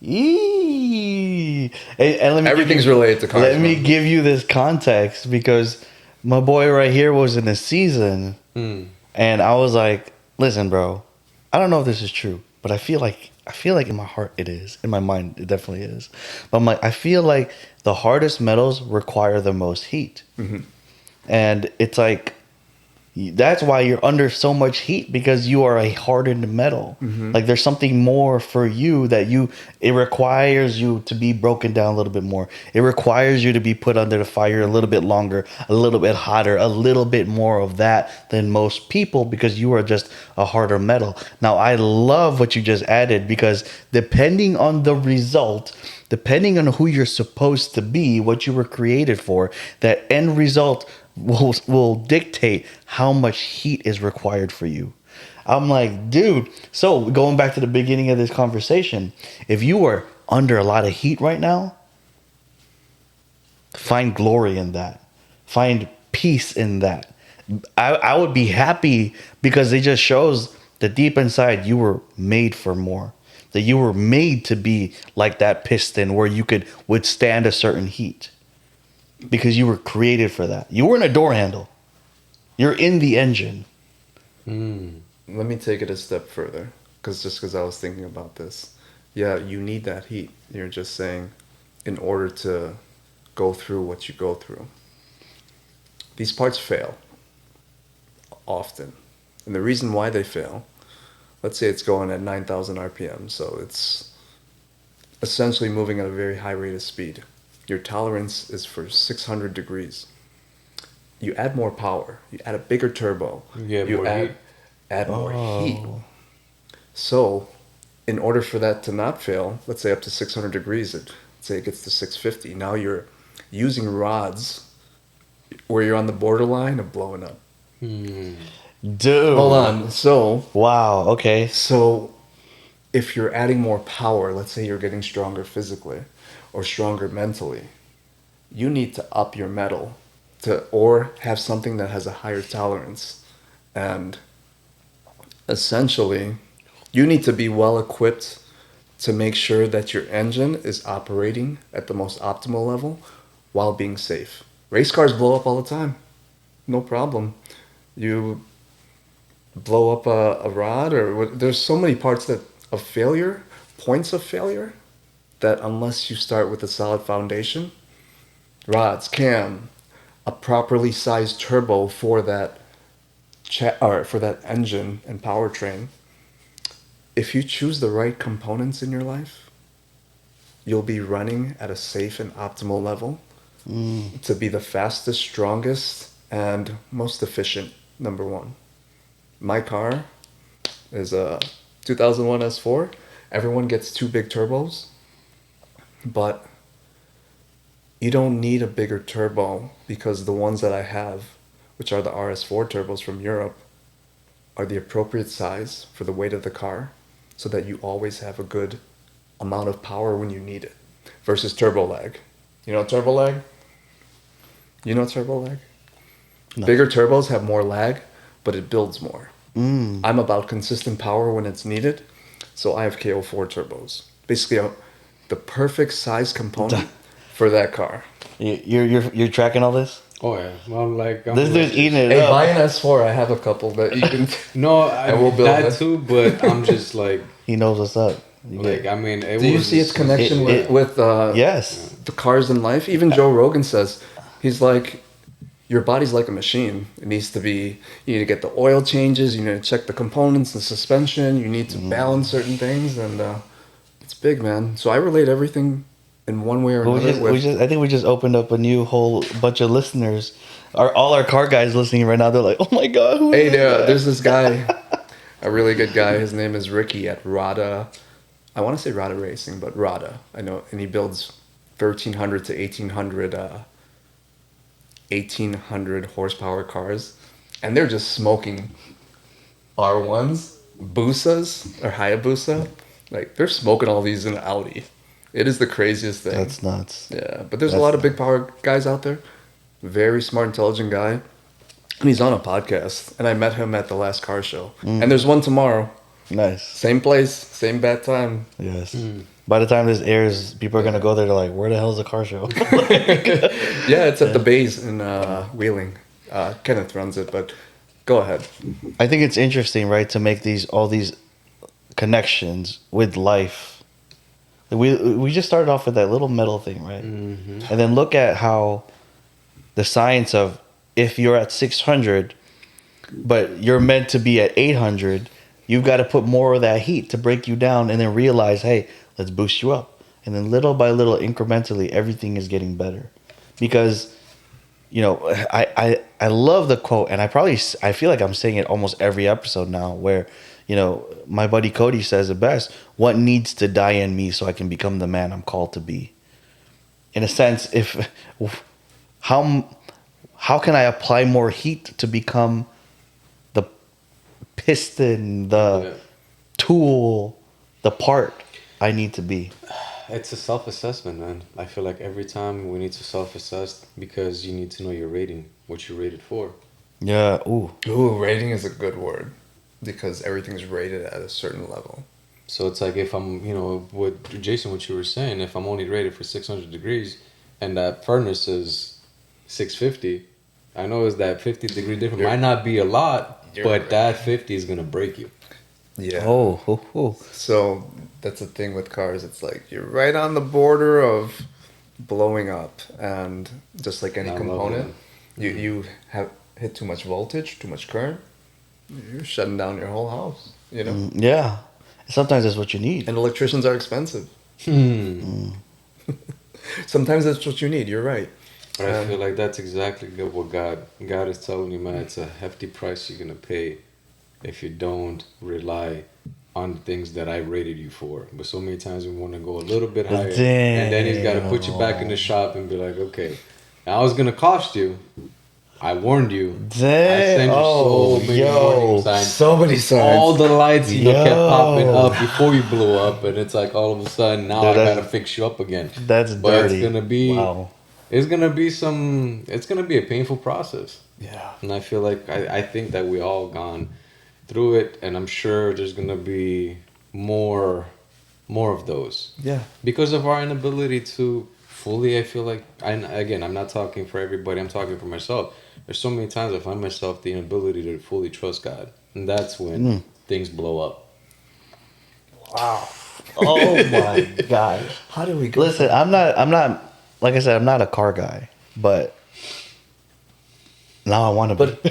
Eee. And let me Everything's related to cars. Let me man. give you this context because my boy right here was in the season, and I was like, "Listen, bro, I don't know if this is true, but I feel like in my heart it is. In my mind, it definitely is. But I'm like, I feel like the hardest metals require the most heat, and it's like." That's why you're under so much heat, because you are a hardened metal. Like there's something more for you it requires you to be broken down a little bit more. It requires you to be put under the fire a little bit longer, a little bit hotter, a little bit more of that than most people, because you are just a harder metal. Now I love what you just added, because depending on the result, depending on who you're supposed to be, what you were created for, that end result will dictate how much heat is required for you. I'm like, dude. So going back to the beginning of this conversation, if you were under a lot of heat right now, find glory in that. Find peace in that. I would be happy because it just shows that deep inside you were made for more. That you were made to be like that piston where you could withstand a certain heat. Because you were created for that. You weren't a door handle. You're in the engine. Let me take it a step further, because I was thinking about this. Yeah, you need that heat. You're just saying, in order to go through what you go through. These parts fail often, and the reason why they fail, let's say it's going at 9,000 RPM, so it's essentially moving at a very high rate of speed. Your tolerance is for 600 degrees. You add more power. You add a bigger turbo. You add more heat. So, in order for that to not fail, let's say up to 600 degrees, let's say it gets to 650. Now you're using rods where you're on the borderline of blowing up. Dude. Hold on. So, Wow, okay. if you're adding more power, let's say you're getting stronger physically or stronger mentally, you need to up your metal or have something that has a higher tolerance. And essentially, you need to be well equipped to make sure that your engine is operating at the most optimal level while being safe. Race cars blow up all the time. No problem. You blow up a rod there's so many parts of failure, points of failure, that unless you start with a solid foundation, rods, cam, a properly sized turbo for that for that engine and powertrain, if you choose the right components in your life, you'll be running at a safe and optimal level to be the fastest, strongest, and most efficient, number one. My car is a 2001 S4. Everyone gets two big turbos, but you don't need a bigger turbo because the ones that I have, which are the RS4 turbos from Europe, are the appropriate size for the weight of the car so that you always have a good amount of power when you need it versus turbo lag. You know turbo lag? You know turbo lag? No. Bigger turbos have more lag, but it builds more. I'm about consistent power when it's needed, so I have KO4 turbos. Basically, the perfect size component for that car. You're tracking all this? Oh yeah, well, like This dude's eating it Hey, up. buy an S4. I have a couple that you can. No, I will mean, build that it. too, but I'm just like, He knows what's up. like I mean, it Do you was see its just- connection with Yes. the cars in life? Even Joe Rogan says, he's like, your body's like a machine. It needs to be, you need to get the oil changes, you need to check the components, the suspension, you need to balance certain things, and it's big, man. So I relate everything in one way or But another. I think we just opened up a new whole bunch of listeners. All our car guys listening right now, they're like, "Oh my god, who Hey, is that?" there's this guy, a really good guy. His name is Ricky at Rada. I want to say Rada Racing, but Rada. I know, and he builds 1,300 to 1,800 horsepower cars, and they're just smoking R1s, Busas or Hayabusa. Like they're smoking all these in Audi. It is the craziest thing. That's nuts. Yeah, but there's a That's lot of big power guys out there. Very smart, intelligent guy. And he's on a podcast. And I met him at the last car show. And there's one tomorrow. Nice. Same place, same bad time. Yes. By the time this airs, people are gonna go there. They're like, "Where the hell is the car show?" Yeah, it's at the Bays in Wheeling. Kenneth runs it, but go ahead. I think it's interesting, right, to make all these connections with life. We just started off with that little metal thing, right? And then look at how the science of if you're at 600, but you're meant to be at 800, you've got to put more of that heat to break you down, and then realize, hey, let's boost you up. And then little by little, incrementally, everything is getting better. Because, you know, I love the quote, and I feel like I'm saying it almost every episode now, where, you know, my buddy Cody says it best: what needs to die in me so I can become the man I'm called to be? In a sense, how can I apply more heat to become the piston, the Yeah. tool, the part I need to be. It's a self-assessment, man. I feel like every time we need to self-assess because you need to know your rating, what you're rated for. Yeah. Ooh. Ooh, rating is a good word because everything's rated at a certain level. So it's like if I'm, what Jason, what you were saying, if I'm only rated for 600 degrees and that furnace is 650, I know it's that 50-degree difference. You're- Might not be a lot, you're but right. that 50 is going to break you. Yeah. Oh. Oh. Oh. So that's the thing with cars. It's like you're right on the border of blowing up, and just like any I love component, that. you have hit too much voltage, too much current, you're shutting down your whole house. You know. Yeah. Sometimes that's what you need. And electricians are expensive. Sometimes that's what you need. You're right. But I feel like that's exactly what God is telling you, man. It's a hefty price you're gonna pay if you don't rely on the things that I rated you for. But so many times we want to go a little bit higher, and then He's got to put you back in the shop and be like, okay, now it's gonna cost you. I warned you. I sent you so many warning signs. So many signs. All the lights, kept Yo. popping up before you blew up, and it's like all of a sudden now Dude, I that's- gotta fix you up again. That's But dirty. it's gonna be, Wow. it's gonna be it's gonna be a painful process, Yeah. and I feel like I think that we all gone through it, and I'm sure there's gonna be more of those Yeah. because of our inability to fully. I feel like I'm not talking for everybody. I'm talking for myself. There's so many times I find myself the inability to fully trust God, and that's when things blow up. Wow. Oh my gosh. How do we go? Listen, I'm not like I said, I'm not a car guy, but now I want to be.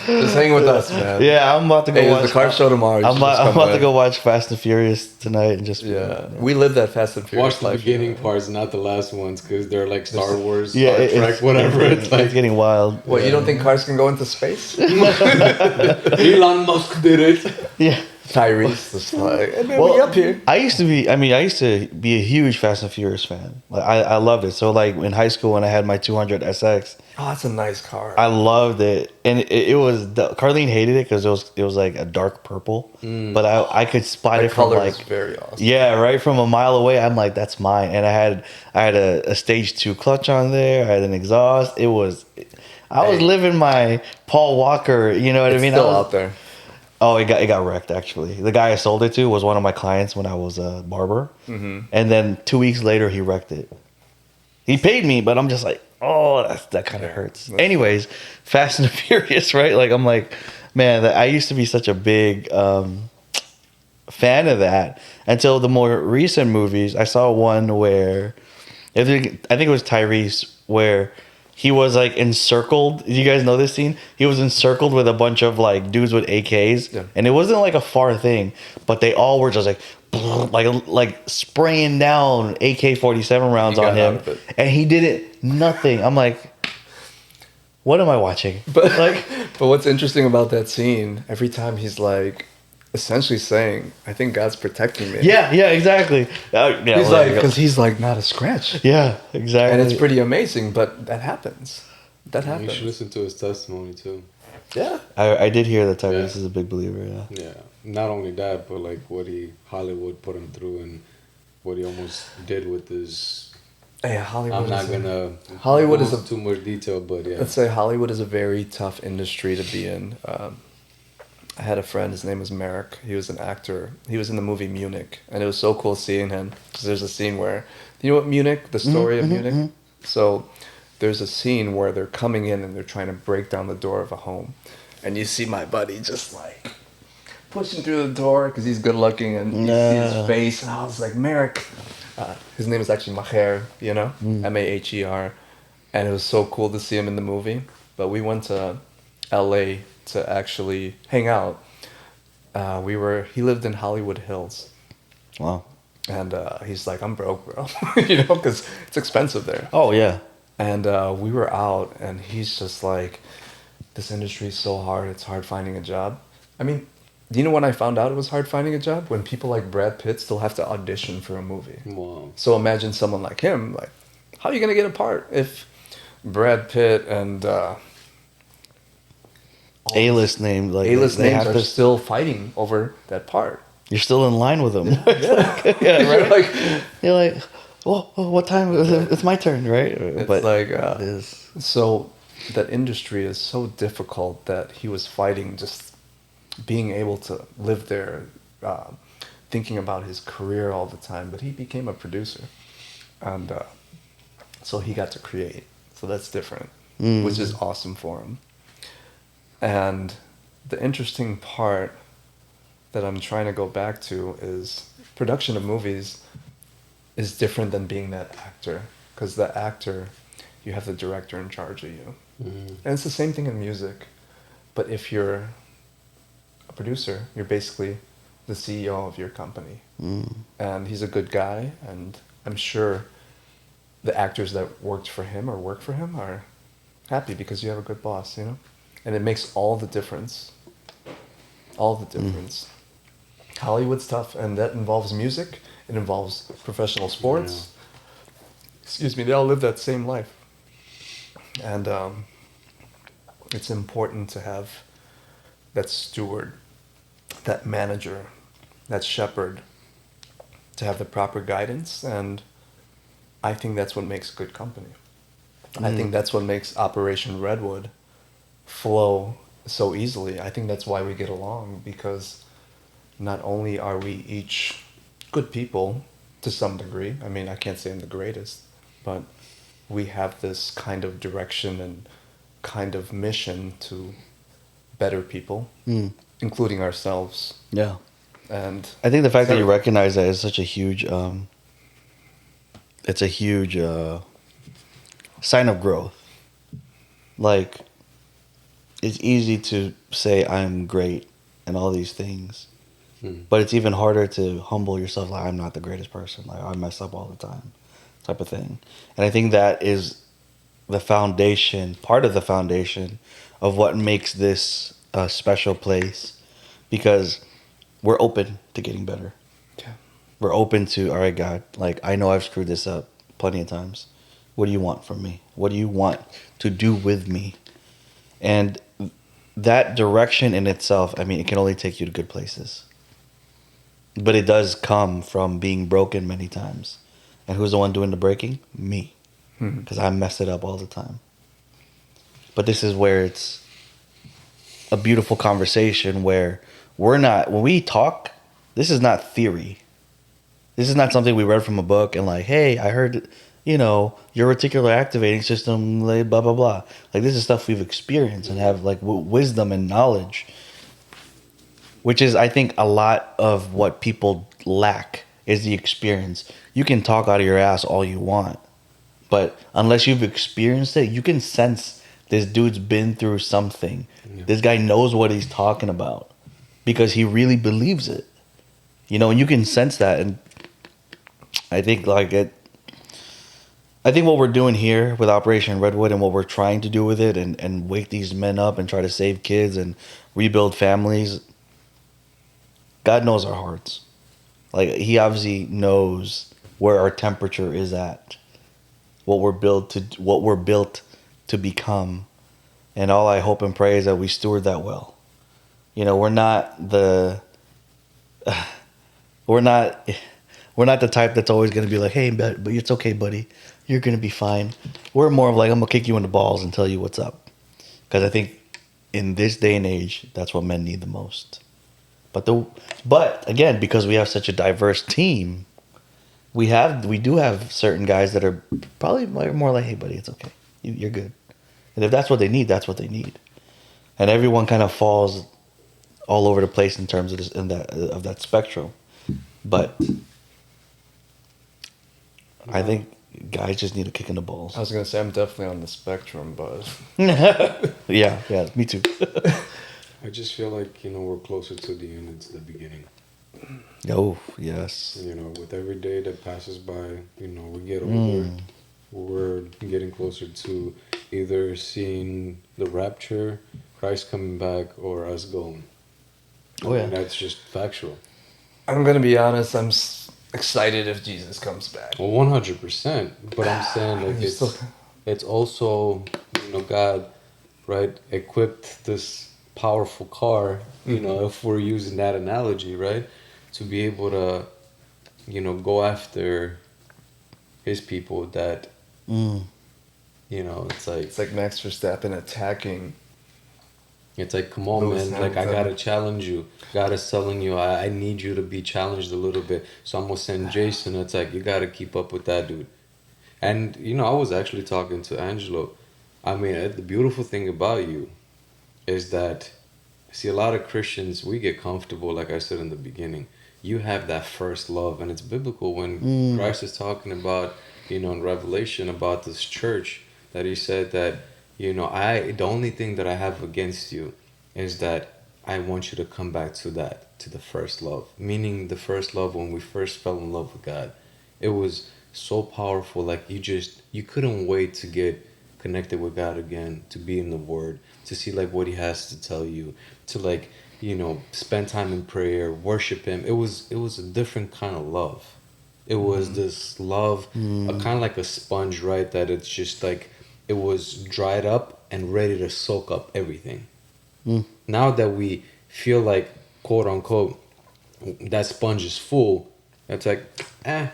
Just hang with us, man. Yeah, I'm about to go Hey, watch there's the car show tomorrow. You I'm should just about, I'm come about to by. go watch Fast and Furious tonight and just Yeah, we live that Fast and Furious Watch the life. beginning parts, not the last ones, because they're like Star Wars, yeah, Star Trek, whatever. It's it's like getting wild. What, you don't think cars can go into space? Elon Musk did it. Yeah. Tyrese, just like, and then Well, we up here. I used to be a huge Fast and Furious fan. Like I loved it. So like in high school when I had my 200 SX, Oh, that's a nice car. I loved it, and it was Carlene hated it because it was like a dark purple, but I could spot the it from color like is very awesome. yeah, right from a mile away. I'm like, that's mine, and I had a stage 2 clutch on there. I had an exhaust. I was Hey. living my Paul Walker. You know what It's I mean? still I was- out there. Oh, it got wrecked actually. The guy I sold it to was one of my clients when I was a barber, and then 2 weeks later he wrecked it. He paid me, but I'm just like, oh, that kind of hurts. Anyways, Fast and Furious, right? Like I'm like, man, I used to be such a big fan of that until the more recent movies. I saw one where I think it was Tyrese where he was like encircled. Do you guys know this scene? He was encircled with a bunch of like dudes with AKs, Yeah. and it wasn't like a far thing, but they all were just like spraying down AK-47 rounds He on got out him, of it. and he did it nothing. I'm like, what am I watching? But Like, but what's interesting about that scene? Every time he's like, essentially saying, "I think God's protecting me." yeah, exactly. Yeah, He's well, there like, you go. because he's like not a scratch, Yeah, exactly. and it's pretty amazing. But that happens. That You should happens. listen to his testimony too. Yeah. I did hear that Tyrese Yeah. is a big believer. Yeah. Yeah, not only that, but like what Hollywood put him through and what he almost did with his. Hey, Hollywood. I'm not is a- gonna. Hollywood go is a- into too much detail, but yeah. Let's say Hollywood is a very tough industry to be in. I had a friend, his name was Merrick. He was an actor. He was in the movie Munich, and it was so cool seeing him because there's a scene where, you know what Munich, the story of Munich? So there's a scene where they're coming in and they're trying to break down the door of a home. And you see my buddy just like pushing through the door because he's good looking and you see his Yeah. face. And I was like, Merrick. His name is actually Maher, you know, Maher. And it was so cool to see him in the movie. But we went to LA to actually hang out. He lived in Hollywood Hills. Wow. And he's like, I'm broke, bro. You know, because it's expensive there. Oh yeah. And we were out, and he's just like, this industry is so hard. It's hard finding a job. I mean, do you know when I found out it was hard finding a job? When people like Brad Pitt still have to audition for a movie. Wow. So imagine someone like him, like, how are you going to get a part if Brad Pitt and A-list name, like A-list they names have are to. still fighting over that part. You're still in line with them. Yeah, right. like You're like, well, what time? It's my turn, right? it's But like it is. so that industry is so difficult that he was fighting just being able to live there, thinking about his career all the time. But he became a producer, and so he got to create. So that's different, which is awesome for him. And the interesting part that I'm trying to go back to is production of movies is different than being that actor, because the actor, you have the director in charge of you. And it's the same thing in music. But if you're a producer, you're basically the CEO of your company. And he's a good guy, and I'm sure the actors that worked for him or work for him are happy because you have a good boss, you know? And it makes all the difference. All the difference. Hollywood's tough, and that involves music, it involves professional sports. Excuse me, they all live that same life. And it's important to have that steward, that manager, that shepherd, to have the proper guidance. And I think that's what makes good company. I think that's what makes Operation Redwood flow so easily. I think that's why we get along, because not only are we each good people to some degree, I mean, I can't say I'm the greatest, but we have this kind of direction and kind of mission to better people, including ourselves. Yeah. And I think the fact that you recognize that is such a huge, it's a huge sign of growth. Like, it's easy to say I'm great and all these things, but it's even harder to humble yourself. Like, I'm not the greatest person. Like, I mess up all the time, type of thing. And I think that is the foundation, part of the foundation of what makes this a special place, because we're open to getting better. yeah. We're open to, all right, God, like, I know I've screwed this up plenty of times. What do you want from me? What do you want to do with me? And that direction in itself, I mean, it can only take you to good places. But it does come from being broken many times. And who's the one doing the breaking? Me. Because I mess it up all the time. But this is where it's a beautiful conversation where we're not, when we talk, this is not theory. This is not something we read from a book and like, hey, I heard, you know, your reticular activating system, like, blah, blah, blah. Like, this is stuff we've experienced and have like wisdom and knowledge, which is, I think, a lot of what people lack is the experience. You can talk out of your ass all you want, but unless you've experienced it, you can sense this dude's been through something. Yeah. This guy knows what he's talking about because he really believes it. You know, and you can sense that. And I think like I think what we're doing here with Operation Redwood and what we're trying to do with it and wake these men up and try to save kids and rebuild families, God knows our hearts. Like, he obviously knows where our temperature is at, what we're built to become. And all I hope and pray is that we steward that well. You know, we're not the type that's always going to be like, hey, but it's okay, buddy. You're going to be fine. We're more of like, I'm going to kick you in the balls and tell you what's up. Because I think in this day and age, that's what men need the most. But again, because we have such a diverse team, we do have certain guys that are probably more like, hey, buddy, it's okay. You're good. And if that's what they need, that's what they need. And everyone kind of falls all over the place in terms of this, of that spectrum. But I think guys just need a kick in the balls. I was going to say, I'm definitely on the spectrum, but... yeah, me too. I just feel like, you know, we're closer to the end than to the beginning. Oh, yes. You know, with every day that passes by, you know, we get older. We're getting closer to either seeing the rapture, Christ coming back, or us going. Oh, yeah. And that's just factual. I'm going to be honest, I'm excited if Jesus comes back. Well, 100%. But I'm saying, like, it's also, you know, God, right, equipped this powerful car, you know, if we're using that analogy, right? To be able to, you know, go after his people that, Mm. you know, it's It's like Max Verstappen attacking. like, come on, Lewis man, like, I Hamilton. gotta challenge you. God is telling you, I need you to be challenged a little bit. So I'm gonna send Jason. It's like, you gotta keep up with that dude. And, you know, I was actually talking to Angelo. I mean, the beautiful thing about you is that, see, a lot of Christians, we get comfortable, like I said in the beginning. You have that first love, and it's biblical when Christ is talking about, you know, in Revelation about this church, that he said that, you know, the only thing that I have against you is that I want you to come back to that, to the first love. Meaning the first love when we first fell in love with God. It was so powerful, like you couldn't wait to get connected with God again, to be in the Word, to see like what He has to tell you, to like, you know, spend time in prayer, worship Him. It was a different kind of love. It was this love, a kind of like a sponge, right? That it's just like it was dried up and ready to soak up everything. Now that we feel like, quote unquote, that sponge is full, it's like, I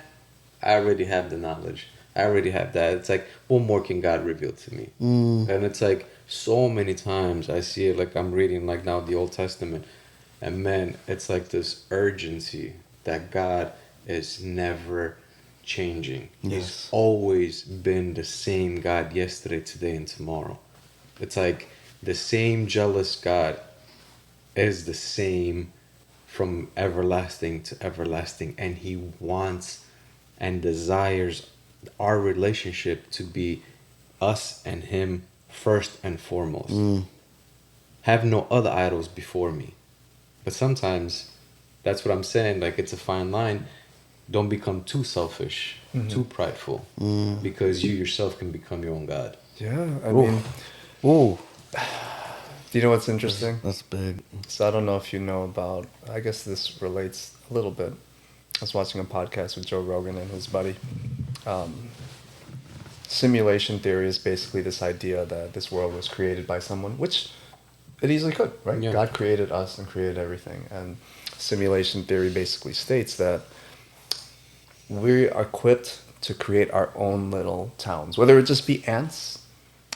already have the knowledge. I already have that. It's like, what more can God reveal to me? And it's like, so many times I see it, like I'm reading like now the Old Testament, and man, it's like this urgency that God is never changing. He's Yes. always been the same God yesterday, today, and tomorrow. It's like the same jealous God is the same from everlasting to everlasting, and He wants and desires our relationship to be us and Him first and foremost. Have no other idols before me. But sometimes that's what I'm saying, like it's a fine line. Don't become too selfish, too prideful, because you yourself can become your own God. Yeah, I Oof. mean, Ooh, do you know what's interesting? that's big. So I don't know if you know about. I guess this relates a little bit. I was watching a podcast with Joe Rogan and his buddy. Simulation theory is basically this idea that this world was created by someone, which it easily could, right? Yeah. God created us and created everything. And simulation theory basically states that we are equipped to create our own little towns, whether it just be ants,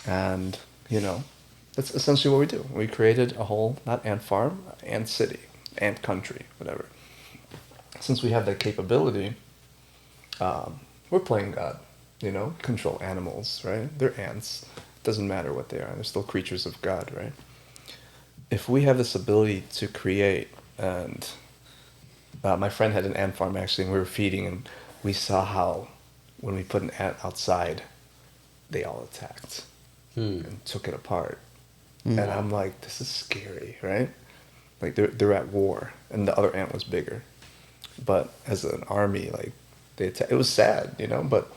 and that's essentially what we do. We created a whole, not ant farm, ant city, ant country, whatever. Since we have that capability, we're playing God, control animals, right? They're ants. Doesn't matter what they are. They're still creatures of God, right? If we have this ability to create, and my friend had an ant farm actually, and we were feeding, and we saw how when we put an ant outside, they all attacked and took it apart. And I'm like, this is scary, right? Like they're at war, and the other ant was bigger. But as an army, like it was sad, but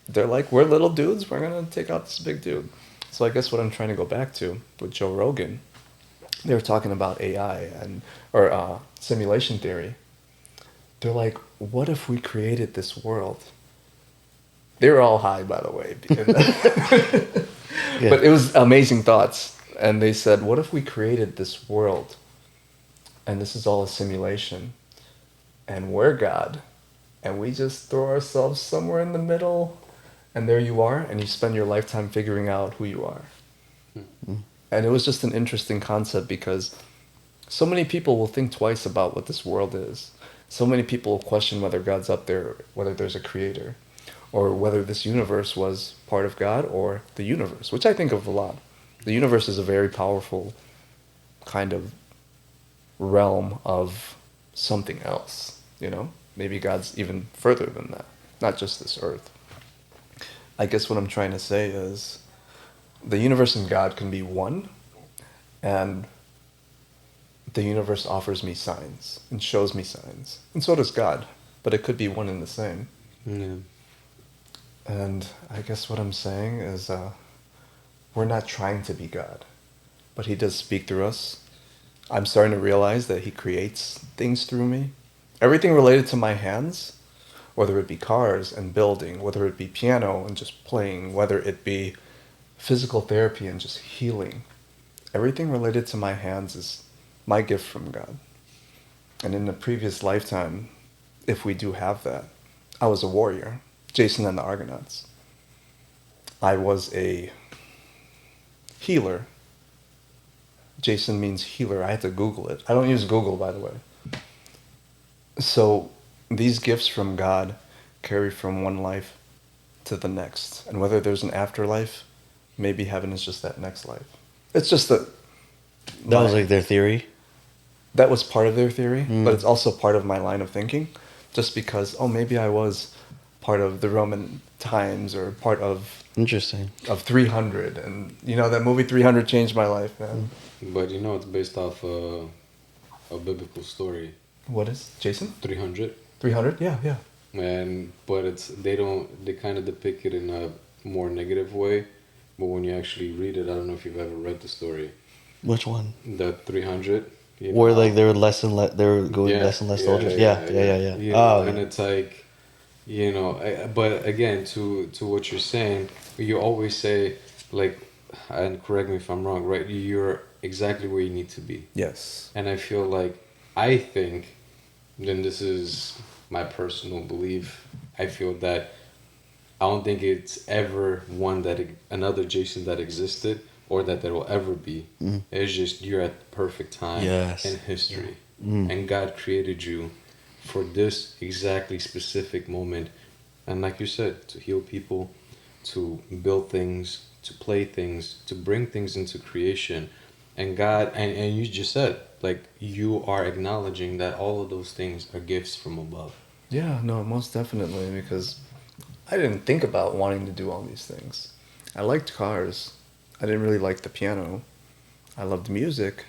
they're like, we're little dudes, we're gonna take out this big dude. So I guess what I'm trying to go back to with Joe Rogan, they were talking about AI or simulation theory. They're like, what if we created this world? They were all high, by the way. Yeah. But it was amazing thoughts. And they said, what if we created this world and this is all a simulation and we're God and we just throw ourselves somewhere in the middle and there you are and you spend your lifetime figuring out who you are. And it was just an interesting concept because so many people will think twice about what this world is. So many people will question whether God's up there, whether there's a creator, or whether this universe was part of God or the universe, which I think of a lot. The universe is a very powerful kind of realm of something else, Maybe God's even further than that, not just this earth. I guess what I'm trying to say is the universe and God can be one, and the universe offers me signs and shows me signs, and so does God, but it could be one and the same. Yeah. And I guess what I'm saying is we're not trying to be God, but He does speak through us. I'm starting to realize that He creates things through me. Everything related to my hands, whether it be cars and building, whether it be piano and just playing, whether it be physical therapy and just healing. everything related to my hands is my gift from God. And in the previous lifetime, if we do have that, I was a warrior, Jason and the Argonauts. I was a healer. Jason means healer. I had to Google it. I don't use Google, by the way. So these gifts from God carry from one life to the next. And whether there's an afterlife, maybe heaven is just that next life. It's just that That was like their theory. that was part of their theory, but it's also part of my line of thinking. Just because, oh, maybe I was part of the Roman times or part of Interesting. 300, and you know that movie 300 changed my life, man. But you know, it's based off a biblical story. What is Jason? 300. 300? Yeah, yeah. But they kind of depict it in a more negative way. But when you actually read it, I don't know if you've ever read the story. Which one? The 300. You Where know, like they were they were going less and less soldiers. Yeah. You know, Oh, and it's like, you know, but again, to what you're saying, you always say like, and correct me if I'm wrong, right? You're exactly where you need to be. Yes. And I feel like, I think, then this is my personal belief, I feel that I don't think it's ever another Jason that existed or that there will ever be. It's just you're at the perfect time Yes. in history. And God created you for this exactly specific moment. And like you said, to heal people, to build things, to play things, to bring things into creation. And God, and you just said, like, you are acknowledging that all of those things are gifts from above. Yeah, no, most definitely, because I didn't think about wanting to do all these things. I liked cars. I didn't really like the piano. I loved music,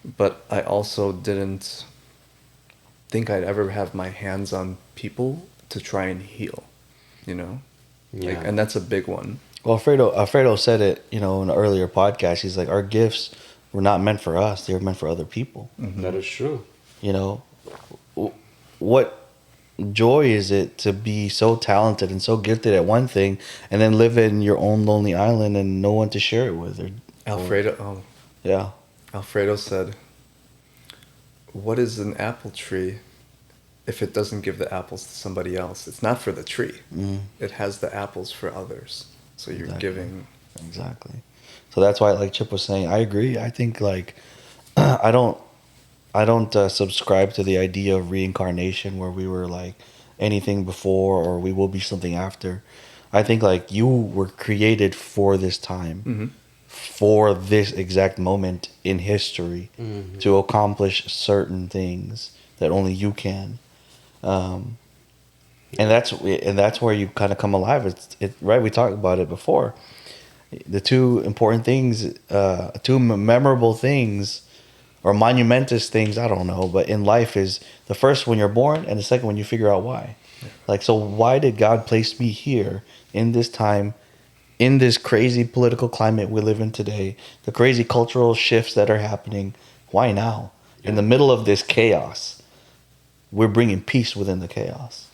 but I also didn't think I'd ever have my hands on people to try and heal, you know? Yeah. And that's a big one. Well, Alfredo said it, in an earlier podcast. He's like, our gifts were not meant for us; they were meant for other people. That is true. What joy is it to be so talented and so gifted at one thing, and then live in your own lonely island and no one to share it with? Alfredo said, what is an apple tree if it doesn't give the apples to somebody else? It's not for the tree. It has the apples for others. So you're Exactly. giving. Exactly. So that's why, like Chip was saying, I agree. I think like I don't subscribe to the idea of reincarnation where we were like anything before or we will be something after. I think like you were created for this time, for this exact moment in history, to accomplish certain things that only you can. And that's where you kind of come alive. Right. We talked about it before. The two important things, two memorable things, or monumentous things, I don't know, but in life is the first when you're born, and the second when you figure out why. Like, so why did God place me here in this time, in this crazy political climate we live in today, the crazy cultural shifts that are happening? Why now? In the middle of this chaos, we're bringing peace within the chaos.